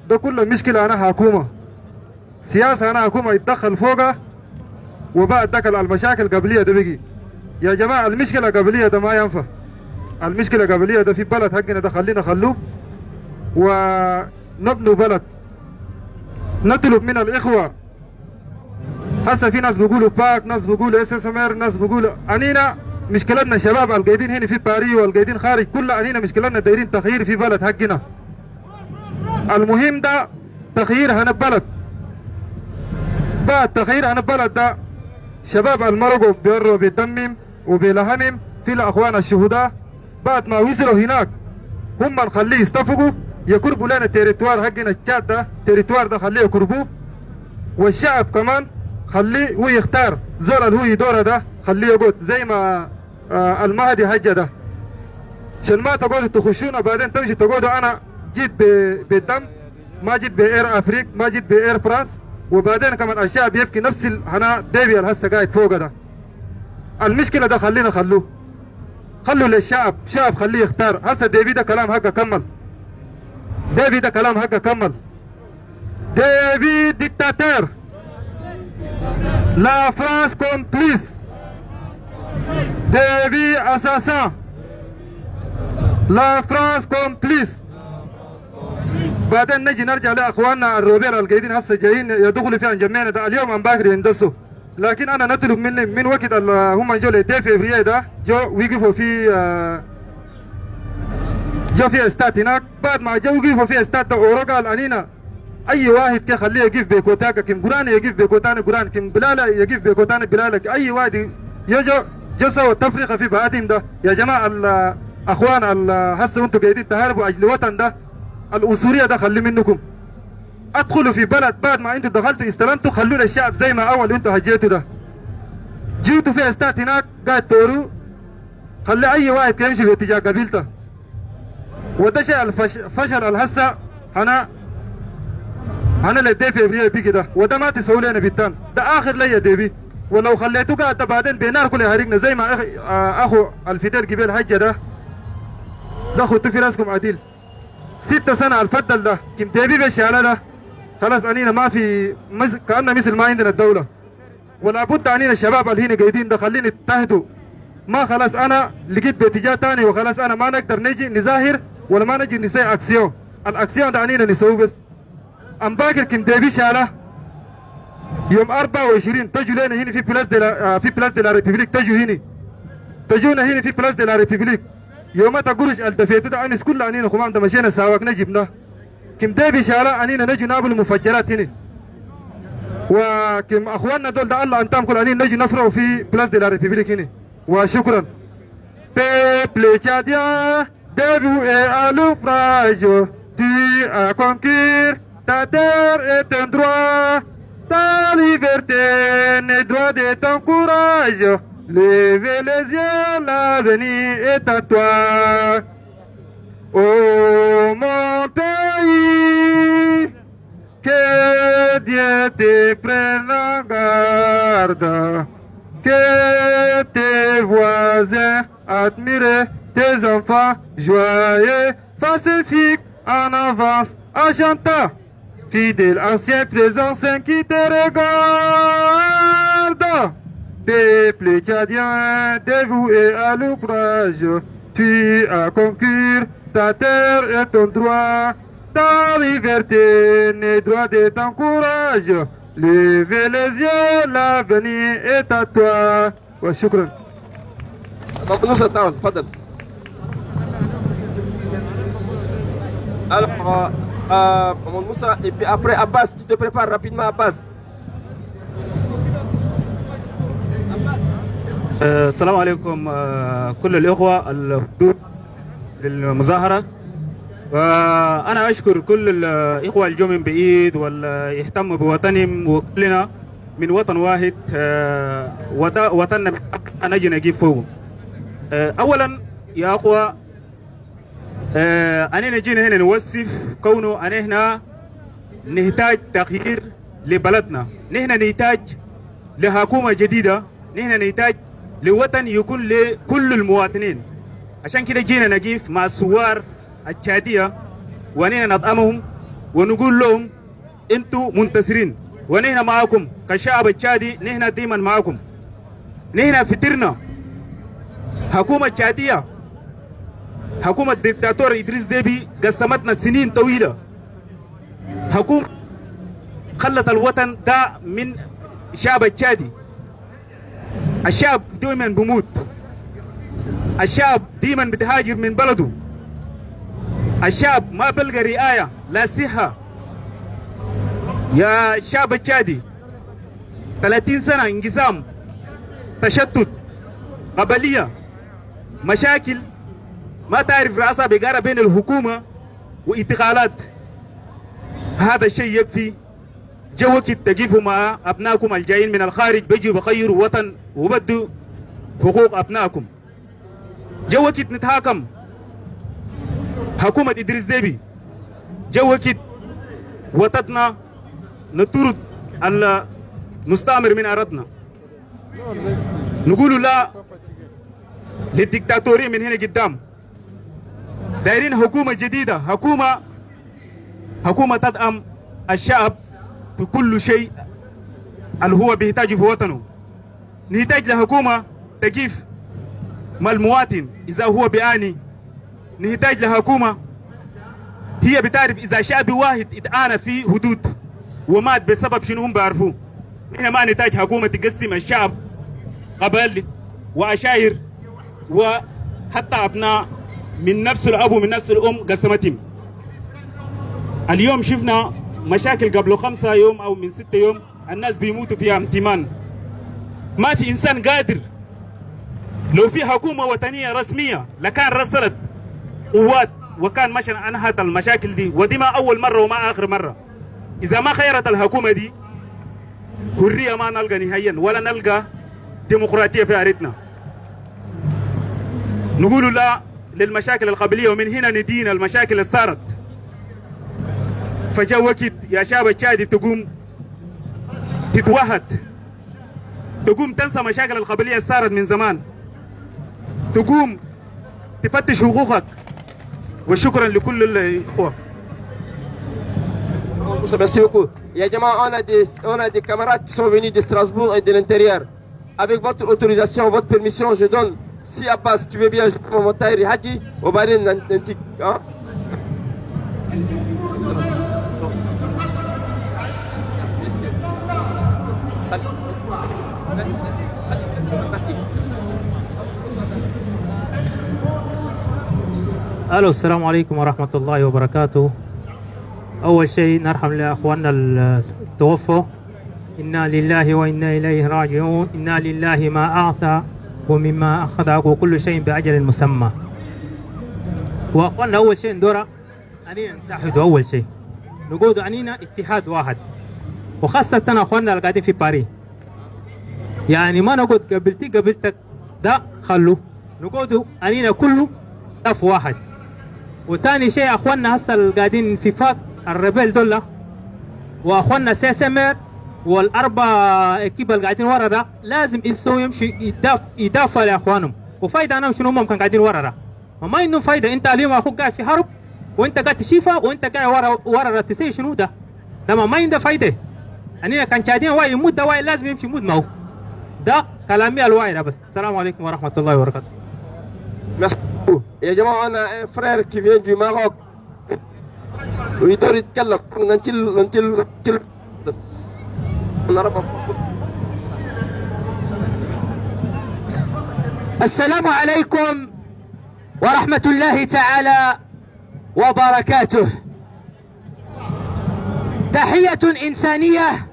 ده كله مشكلة هنا حكومة سياسة، هنا حكومة يتدخل فوقها. وبعد ذاك المشاكل قبلية ده بقي يا جماعة، المشكلة قبلية ده ما ينفع. المشكلة قبلية ده في بلد حقنا ده خلينا خلوه ونبنوا بلد. نطلب من الإخوة، هسه في ناس بيقولوا باك، ناس بيقولوا SSMR، ناس بيقولوا أنينا مشكلتنا الشباب القاعدين هنا في باريس والقاعدين خارج كلها أنينا مشكلتنا دايرين تغيير في بلد حقنا. المهم ده تغيير هنا البلد. بعد تغيير هنا البلد ده شباب المرقوا بيروا بيدمم وبيلهمم في الأخوان الشهداء. بعد ما وصلوا هناك هم نخليه يستفقوا يقربوا لنا التريتوار حقنا التشاد ده. التريتوار ده خليه يقربوه، والشعب كمان خليه هو يختار زول اللي هو يدوره ده خليه يقعد زي ما المهدي هجة ده، عشان ما تقعدوا تخشونا بعدين تمشي تقعدوا انا جيت بالدم، ما جيت باير افريق، ما جيت باير فرانس، وبعدين كمان الشعب يبكي نفس هنا ديبي اللي هسه قاعد فوق ده. المشكله ده خلينا خلوا للشعب، شعب خليه يختار. هسه ديبي ده كلام حقه كمل، ديبي ده كلام حقه كمل. ديبي ديكتاتور، لا فرانس كومبليس، ديبي اساسان، لا فرانس كومبليس. بعدين نجي نرجع لاخواننا الروبير القاعدين هسه جايين يدخلوا فيها جمعنا ده. اليوم عم باكر يندسوا، لكن انا نطلب من وقت هم جو لي فيفريي ده جو وقفوا في استاد هناك. بعد ما جو وقفوا في استاد ده وقال انينا اي واحد كي خليه يقف بكوتاك، كم قران يقف بكوتان قران، كم بلاله يقف بكوتان بلالك. اي واحد يجو سوى التفرقه في بعضهم ده. يا جماعه الاخوان هسه انتم قاعدين تهاربوا اجل الوطن ده، العنصريه ده خلي منكم. ادخلوا في بلد بعد ما انتم دخلتوا استلمتوا خلوا للشعب زي ما اول انتم هجيتوا ده. جيتوا في استاد هناك قاعد توروا، خلي اي واحد يمشي في اتجاه قبيلته. وده شيء الفشل الهسه انا اللي دي فبراير بيجي ده، وده ما تسوي لنا بالتان ده اخر لي ديبي. ولو خليتوه قاعد ده بعدين بينار كل هريقنا زي ما اخو الفدير قبيل حجه ده خدتوا في راسكم عديل. 6 سنة الفدل ده كم ديبي بالشهاله ده خلاص انينا ما في كأننا مثل ما عندنا الدولة. ولا بد انينا الشباب اللي هنا قاعدين ده خلينا نتحدوا. ما خلاص انا لقيت باتجاه ثاني وخلاص انا ما نقدر نجي نظاهر ولا ما نجي نسوي اكسيون. الاكسيون ده انينا نسوي بس. ام باكر كم ديبي شاله يوم 24 تجوا لنا هنا في بلاس دي لا ريبوبليك. تجونا هنا في بلاس دي لا ريبوبليك. يوم تقرش التفيتو ده انس كلها انينا خمام ده مشينا ساواقنا جبنا. كم ديبي شاله انينا نجي نابل مفجرات هنا. وكم اخواننا دول ده الله انتم كل انينا نجي نفروا في بلاس دي لا ريبوبليك هنا. وشكرا. Peuple tchadien, debout et à l'ouvrage, tu as conquis ta terre est un droit, ta liberté n'est droit de ton courage. Levez les yeux, l'avenir est à toi. Oh mon pays, que Dieu te prenne en garde, que tes voisins admirent tes enfants joyeux, pacifiques en avance, en chantant. Fidèle, ancien, présent, saint qui te regarde. Peuple tchadien, dévoué à l'ouvrage, tu as conquis ta terre et ton droit. Ta liberté n'est droit de ton courage. Levez les yeux, l'avenir est à toi. وشكرا. نص التعاون تفضل. Alors, Maman Moussa, et puis après Abbas, tu te prépares rapidement Abbas. السلام عليكم كل الإخوة الحضور للمظاهرة. وأنا أشكر كل الإخوة الجو من بعيد واللي يهتموا بوطنهم، وكلنا من وطن واحد وطننا نجي نجيب فوقه. أولا يا أخوة أنا جينا هنا نوصف كونه أنا هنا نحتاج تغيير لبلدنا، نحن نحتاج لحكومة جديدة، نحن نحتاج لوطن يكون لكل المواطنين. عشان كده جينا نقيف مع الثوار التشادية ونحن نطعمهم ونقول لهم انتوا منتصرين ونحن معكم كشعب التشادي، نحن دائما معكم. نحن فترنا حكومة تشادية، حكومة دكتاتور إدريس ديبي قسمتنا سنين طويلة. حكومة خلت الوطن ده من شعب التشادي. الشعب دائما بموت، الشعب ديما بتهاجر من بلده. الشعب ما بلقى رعاية لا صحة. يا الشعب التشادي 30 سنة انقسام، تشتت، قبلية، مشاكل ما تعرف رأسها بقارة بين الحكومة وانتقالات. هذا الشيء يكفي. جوك تقفوا مع أبنائكم الجايين من الخارج بيجوا بخيروا وطن وبدوا حقوق أبنائكم. جوك نتحاكم حكومة إدريس ديبي. جوك وطننا نطرد المستعمر من أرضنا. نقول لا للديكتاتورية من هنا قدام. دايرين حكومة جديدة، حكومة تدعم الشعب في كل شيء اللي هو بيحتاجه في وطنه. نحتاج لحكومة تقف مع المواطن إذا هو بيعاني. نحتاج لحكومة هي بتعرف إذا شعب واحد اتعانى في حدود ومات بسبب شنو هم بيعرفوه. هنا ما نحتاج حكومة تقسم الشعب قبائل وعشائر وحتى أبناء من نفس الأب ومن نفس الأم قسمتهم. اليوم شفنا مشاكل قبل 5 يوم أو من 6 يوم الناس بيموتوا فيها امتمان. ما في إنسان قادر. لو في حكومة وطنية رسمية لكان رسلت قوات وكان مشان أنهت المشاكل دي، ودي ما أول مرة وما آخر مرة. إذا ما خيرت الحكومة دي حرية ما نلقى نهائيا ولا نلقى ديمقراطية في أرضنا. نقول لا للمشاكل القبلية ومن هنا ندين المشاكل اللي صارت. فجاء وقت يا شعب التشادي تقوم تتوحد، تقوم تنسى مشاكل القبلية اللي صارت من زمان، تقوم تفتش حقوقك. وشكرا لكل الإخوة. Merci beaucoup. Yajama, on a des camarades qui sont venus de Strasbourg et de l'intérieur. Avec votre autorisation, votre permission, je donne, si Abbas, tu veux bien, je donne mon taïri Hadji au Barin Nantik. الو السلام عليكم ورحمة الله وبركاته. أول شيء نرحم لأخواننا التوفوا. إنا لله وإنا إليه راجعون. إنا لله ما أعطى ومما أخذ وكل شيء بأجل مسمى. وأخواننا أول شيء ندورا أنينا نتحد. أول شيء نقول أنينا اتحاد واحد، وخاصة أخواننا اللي قاعدين في باريس. يعني ما نقول قبلتك ده خلوا، نقول أنينا كله صف واحد. وثاني شيء اخواننا هسه القاعدين في فاك الربيل دول واخواننا سيسمر والاربع اكيب اللي قاعدين ورا ده لازم يسوي يمشي يدافع لاخوانهم. وفايده انا شنو هم كانوا قاعدين ورا ده؟ ما عندهم فايده. انت اليوم اخوك قاعد في حرب وانت قاعد تشيفها وانت قاعد ورا تسوي شنو ده؟ ده ما عنده فايده. اني كان شادين واي يموت ده واي لازم يمشي يموت معه. ده كلامي الواعي ده بس. السلام عليكم ورحمه الله وبركاته. يا جماعة أنا فرير qui vient du Maroc ويقدر يتكلم ننتل السلام عليكم ورحمة الله تعالى وبركاته. تحية إنسانية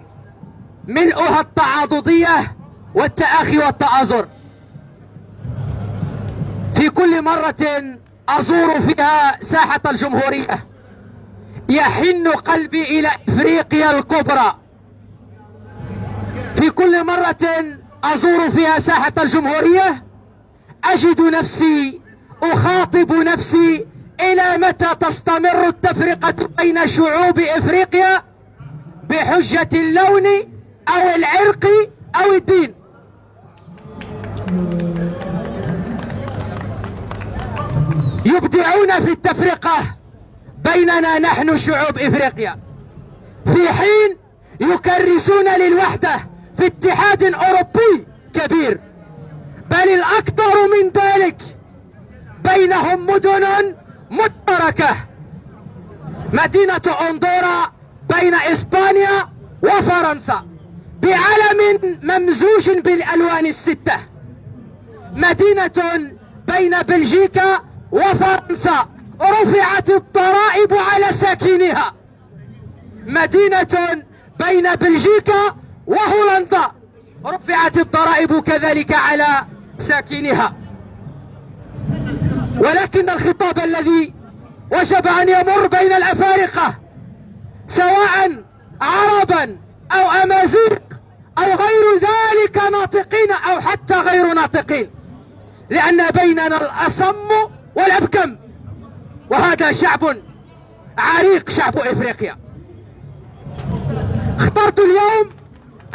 ملؤها التعاضدية والتآخي والتآزر. في كل مرة أزور فيها ساحة الجمهورية يحن قلبي إلى إفريقيا الكبرى. في كل مرة أزور فيها ساحة الجمهورية أجد نفسي أخاطب نفسي إلى متى تستمر التفرقة بين شعوب إفريقيا بحجة اللون أو العرق أو الدين. يبدعون في التفرقة بيننا نحن شعوب إفريقيا في حين يكرسون للوحدة في اتحاد أوروبي كبير، بل الأكثر من ذلك بينهم مدن مشتركة. مدينة أندورا بين إسبانيا وفرنسا بعلم ممزوج بالألوان الستة. مدينة بين بلجيكا وفرنسا رفعت الضرائب على ساكنها. مدينة بين بلجيكا وهولندا رفعت الضرائب كذلك على ساكنها. ولكن الخطاب الذي وجب أن يمر بين الأفارقة سواء عربا أو أمازيغ أو غير ذلك ناطقين أو حتى غير ناطقين، لأن بيننا الأصم والأبكم، وهذا شعب عريق، شعب إفريقيا. اخترت اليوم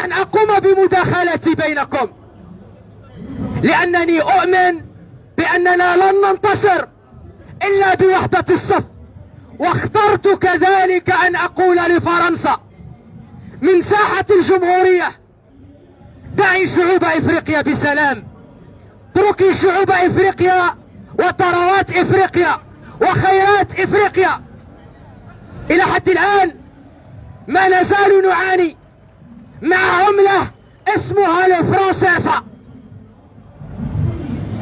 أن أقوم بمداخلتي بينكم لأنني أؤمن بأننا لن ننتصر إلا بوحدة الصف. واخترت كذلك أن أقول لفرنسا من ساحة الجمهورية: دعي شعوب إفريقيا بسلام، اتركي شعوب إفريقيا وثروات إفريقيا وخيرات إفريقيا. إلى حد الآن ما نزال نعاني مع عملة اسمها الفرنك سيفا.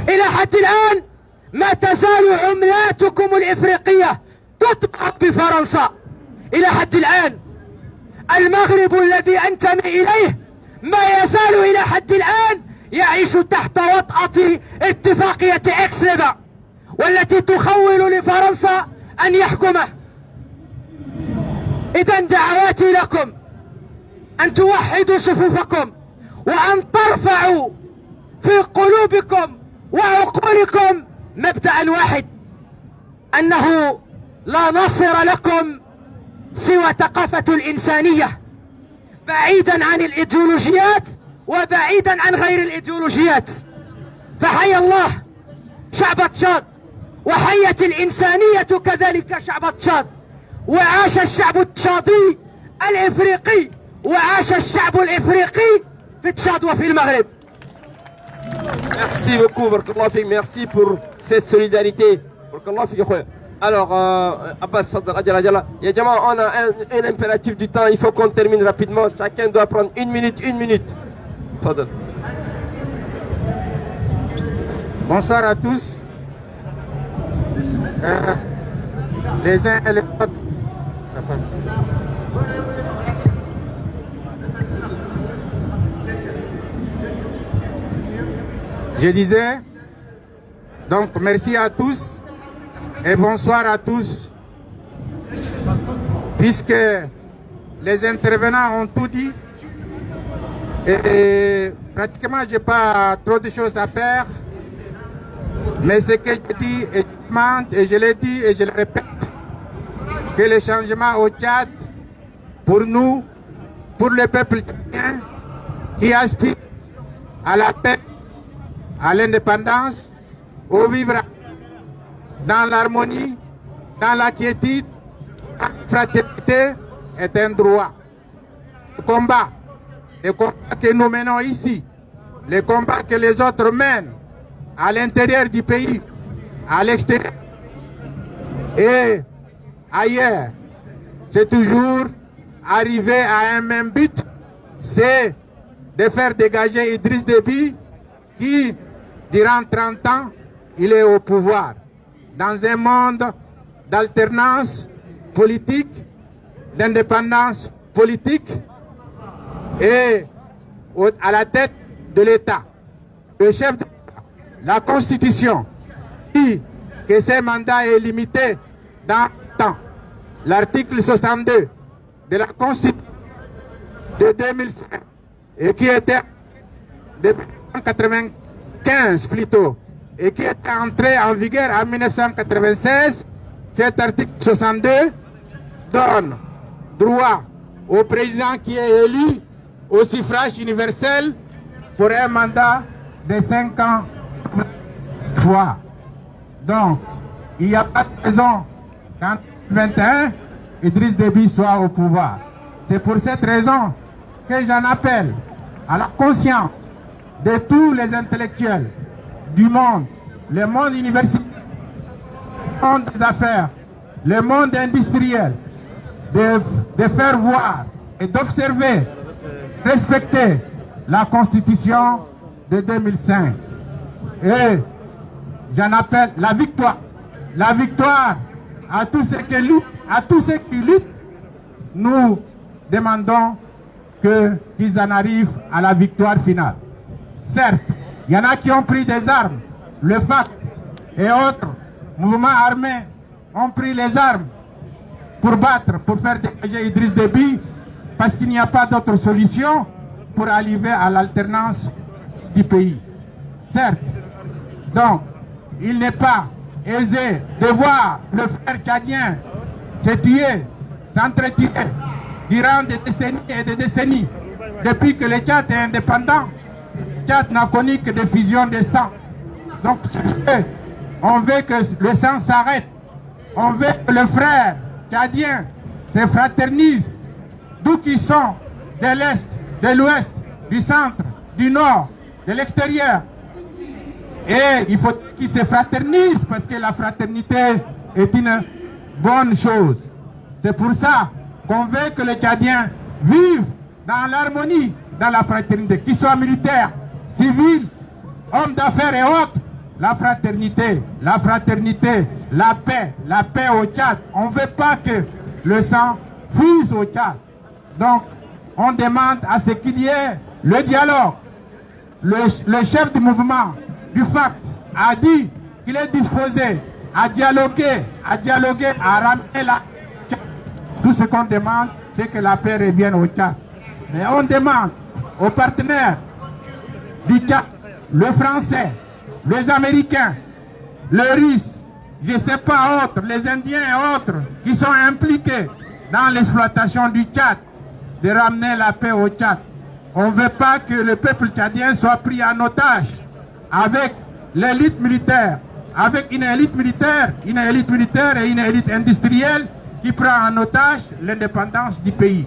إلى حد الآن ما تزال عملاتكم الإفريقية تطبع بفرنسا. إلى حد الآن المغرب الذي أنتمي إليه ما يزال إلى حد الآن يعيش تحت وطأة اتفاقية إكسليبا، والتي تخول لفرنسا أن يحكمه. إذن دعواتي لكم أن توحدوا صفوفكم وأن ترفعوا في قلوبكم وعقولكم مبدأ واحد: أنه لا ناصر لكم سوى ثقافة الإنسانية، بعيدا عن الإيديولوجيات وبعيدا عن غير الإيديولوجيات. فحيا الله شعب تشاد، وحيت الإنسانية كذلك شعب تشاد، وعاش الشعب التشادي الإفريقي، وعاش الشعب الإفريقي في تشاد وفي المغرب. Merci beaucoup, Barakallah Fik. Merci pour cette solidarité. Barakallah Fik. Alors, Abbas, Fadal, Adjala, Yajama, on a un impératif du temps. Il faut qu'on termine rapidement. Chacun doit prendre une minute. Fadal. Bonsoir à tous. Les uns et les autres. Je disais, donc merci à tous et bonsoir à tous, puisque les intervenants ont tout dit et pratiquement je n'ai pas trop de choses à faire, mais ce que je dis et je l'ai dit et je le répète, que le changement au Tchad, pour nous, pour le peuple tchadien qui aspire à la paix, à l'indépendance, au vivre dans l'harmonie, dans la quiétude, dans la fraternité, est un droit. Le combat que nous menons ici, le combat que les autres mènent à l'intérieur du pays, à l'extérieur et ailleurs, c'est toujours arriver à un même but, c'est de faire dégager Idriss Déby qui, durant 30 ans, il est au pouvoir, dans un monde d'alternance politique, d'indépendance politique et à la tête de l'État. Le chef de la Constitution dit que ce mandat est limité dans le temps. L'article 62 de la Constitution de 2005 et qui était de 1995 plutôt et qui est entré en vigueur en 1996, cet article 62 donne droit au président qui est élu au suffrage universel pour un mandat de 5 ans fois. Donc, il n'y a pas de raison qu'en 2021, Idriss Déby soit au pouvoir. C'est pour cette raison que j'en appelle à la conscience de tous les intellectuels du monde, le monde universitaire, le monde des affaires, le monde industriel, de faire voir et d'observer, respecter la Constitution de 2005. Et j'en appelle la victoire. La victoire à tous ceux qui luttent, nous demandons qu'ils en arrivent à la victoire finale. Certes, il y en a qui ont pris des armes, le FACT et autres mouvements armés ont pris les armes pour battre, pour faire dégager Idriss Déby, parce qu'il n'y a pas d'autre solution pour arriver à l'alternance du pays. Certes, donc, il n'est pas aisé de voir le frère tchadien se tuer, s'entretuer durant des décennies et des décennies. Depuis que le Tchad est indépendant, le Tchad n'a connu que des fusions de sang. Donc, on veut que le sang s'arrête. On veut que les frères tchadiens se fraternisent, d'où qu'ils sont, de l'Est, de l'Ouest, du centre, du Nord, de l'extérieur. Et il faut qu'ils se fraternisent parce que la fraternité est une bonne chose. C'est pour ça qu'on veut que les Tchadiens vivent dans l'harmonie, dans la fraternité, qu'ils soient militaires, civils, hommes d'affaires et autres. La fraternité, la paix au Tchad. On ne veut pas que le sang fuse au Tchad. Donc, on demande à ce qu'il y ait le dialogue. Le chef du mouvement, du FACT, a dit qu'il est disposé à dialoguer, à ramener la Tchad. Tout ce qu'on demande, c'est que la paix revienne au Tchad. Mais on demande aux partenaires du Tchad, le français, les Américains, les Russes, je ne sais pas autres, les Indiens et autres, qui sont impliqués dans l'exploitation du Tchad, de ramener la paix au Tchad. On ne veut pas que le peuple tchadien soit pris en otage avec l'élite militaire, avec une élite militaire et une élite industrielle qui prend en otage l'indépendance du pays.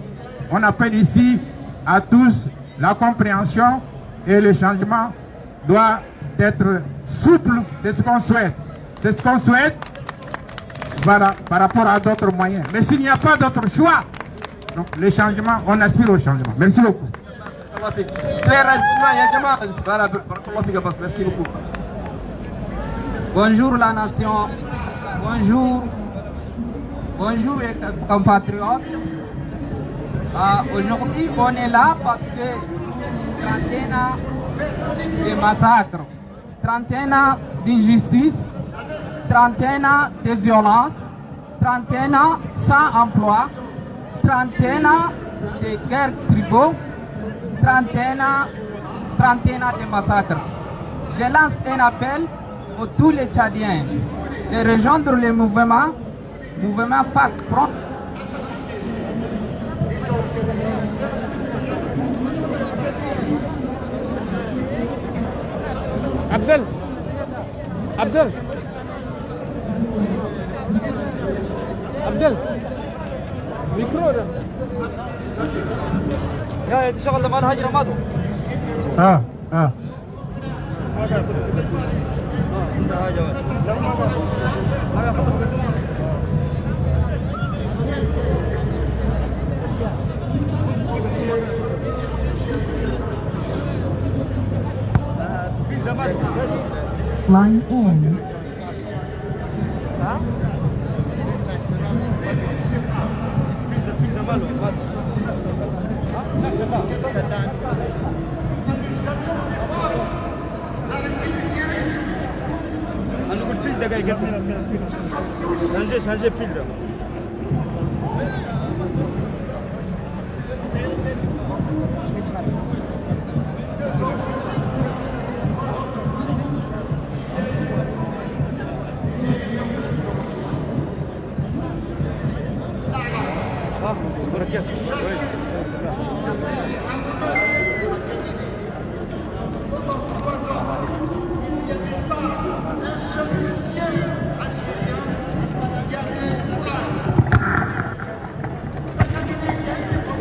On appelle ici à tous la compréhension et le changement doit être souple, c'est ce qu'on souhaite. C'est ce qu'on souhaite voilà, par rapport à d'autres moyens. Mais s'il n'y a pas d'autre choix, donc les changements, on aspire au changement. Merci beaucoup. Merci beaucoup. Bonjour la nation, bonjour mes compatriotes. Aujourd'hui on est là parce que 31 ans de massacres, 31 ans d'injustice, 31 ans de violence, 31 ans sans emploi, 31 ans de guerres tribaux, 31 ans de massacres. Je lance un appel à tous les Tchadiens de rejoindre le mouvement FACT Front. Abdel micro يا تشغل لما الهجرة ماتوا Line in. هنقول فيل دقائق شانجي فيل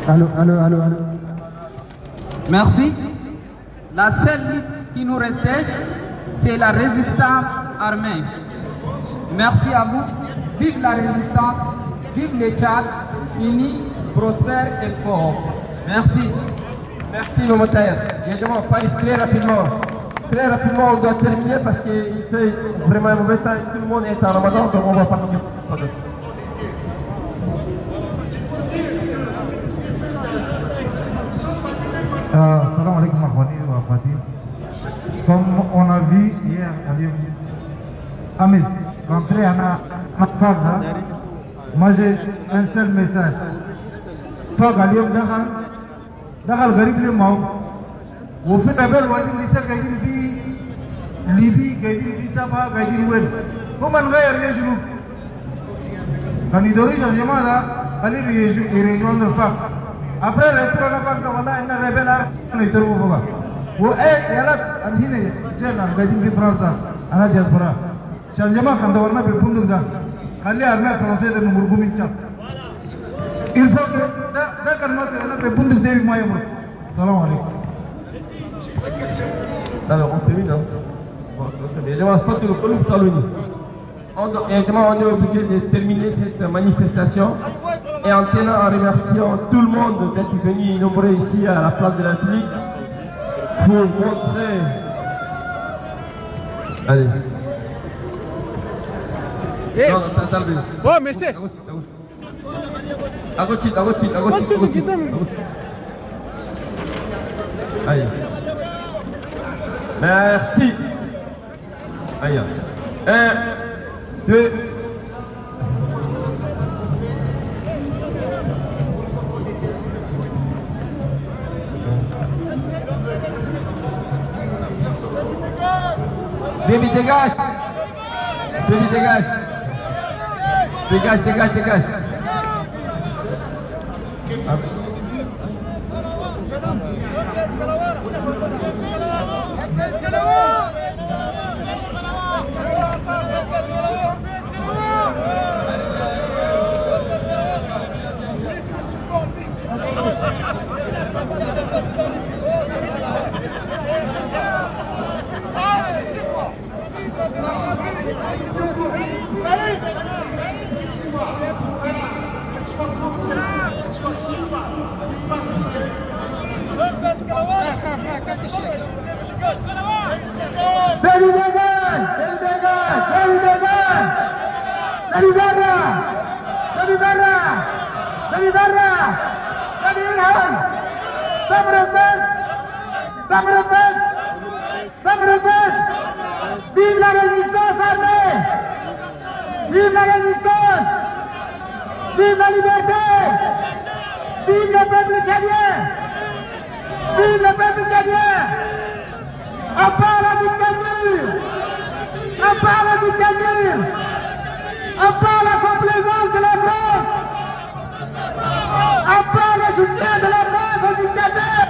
Allô. Merci. La seule lutte qui nous restait, c'est la résistance armée. Merci à vous. Vive la résistance, vive le Tchad, uni, prospère et fort. Merci. Merci, Momotaire. Très rapidement. Très rapidement, on doit terminer parce qu'il fait vraiment un mauvais temps. Tout le monde est en Ramadan, donc on va partir. Salam alaikum wa Fatih. Comme on a vu hier à Lyon, Amis, rentré à Fagha, moi j'ai un seul message. Fagha Lyon, Dakhal Garib le Mao, vous faites appel au Lisa Gaïdin Fi, Libye, Gaïdin Fi Saba, Gaïdin Wen. Comment on va y aller, je vous? Quand ils ont changement là, allez rejoindre Fagha. Après le retour à la banque, on a un rebelle à l'État. Ou est là, à l'île, j'ai la Gaïdin de France, à la diaspora. Changement quand on a fait pour nous, allez à l'armée française de Mourgoumincha. Il faut que, d'accord, on a fait pour nous de Moyen. Salam alaikum. Alors, on termine. On est obligé de terminer cette manifestation et en tenant en remerciant tout le monde d'être venu nombreux ici à la place de la République pour montrer. Allez. Yes. Oh, mais c'est. Allez. Merci. Allez. 1, 2. Baby, dégage. Baby, dégage. Dégage. Vive la résistance armée! Vive la résistance! Vive la liberté! Vive le peuple tchadien! Vive le peuple tchadien! À part la dictature! À part la dictature! À part la complaisance de la France! À part le soutien de la France au dictateur!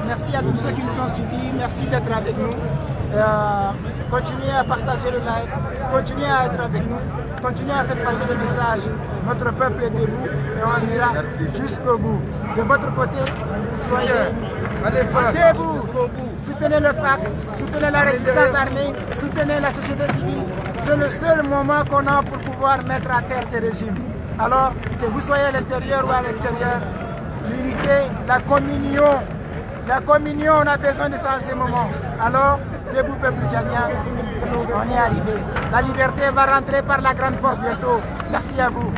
Merci à tous ceux qui nous ont suivis, merci d'être avec nous. Continuez à partager le live, continuez à être avec nous, continuez à faire passer le message. Notre peuple est debout et on ira jusqu'au bout. De votre côté, soyez debout. Soutenez le FAC, soutenez la résistance armée, soutenez la société civile. C'est le seul moment qu'on a pour pouvoir mettre à terre ces régimes. Alors, que vous soyez à l'intérieur ou à l'extérieur, l'unité, la communion, on a besoin de ça en ce moment. Alors, debout peuple tchadien, On est arrivé. La liberté va rentrer par la grande porte bientôt. Merci à vous.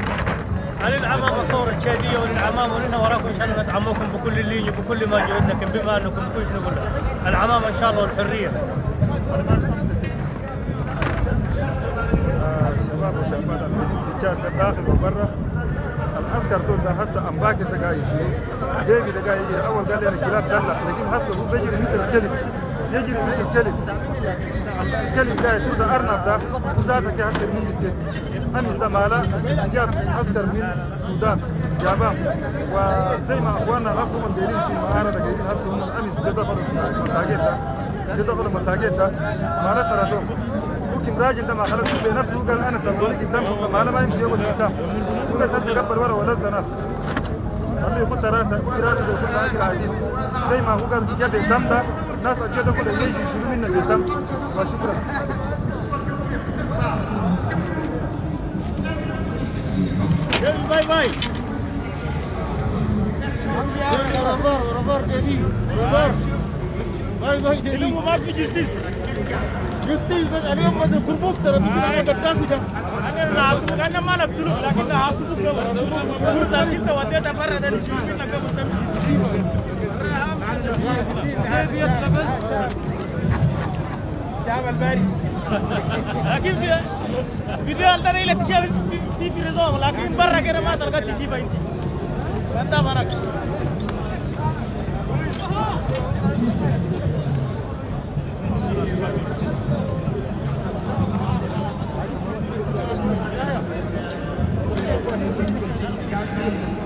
للعمام الثورة التشادية وللعمام ولنا وراكم إن شاء الله ندعمكم بكل اللي يجي بكل ما جهدنا لكن بما أنكم كلش نقول العمام إن شاء الله والحرية. شباب وشابات المجتمعات داخل وبرا العسكر دول ده هسه امباكر ده قاعد يجي ديفي ده قاعد يجي اول قال لي الكلاب دلع لكن هسه هو بيجري مثل الكلب يجري مثل الكلب الكلب ده يطول ده ارنب ده وزادك هسه مثل الكلب امس ده مالا جاب عسكر من السودان جابهم وزي ما اخواننا هسه هم دايرين في المعارضه قاعدين هسه هم امس دخلوا المساجد ده دخلوا المساجد ده مالا ترى دول ممكن راجل ده ما خلص بنفسه قال انا تلقوني قدامكم ما ما يمشي يقول قدام هو بس هسه قبل ورا ولز ناس خليه يخط راسه راسه ويخط راجل عادي زي ما هو قال جاب الدم ده ناس كده كده يجي يشيلوا منه الدم وشكرا باي باي باي باي اليوم ما في جستيس جستيس بس اليوم بدنا كربوك ترى مش انا قدامي ده انا نعصب انا ما نقتله لكن نعصبك قبل انت وديتها برا ده نشوف منك قبل تمشي بس تعمل باري لكن فيديو الدري اللي تشوف في ريزوم لكن برا كده ما تلقى تشوفها انت برا Thank you.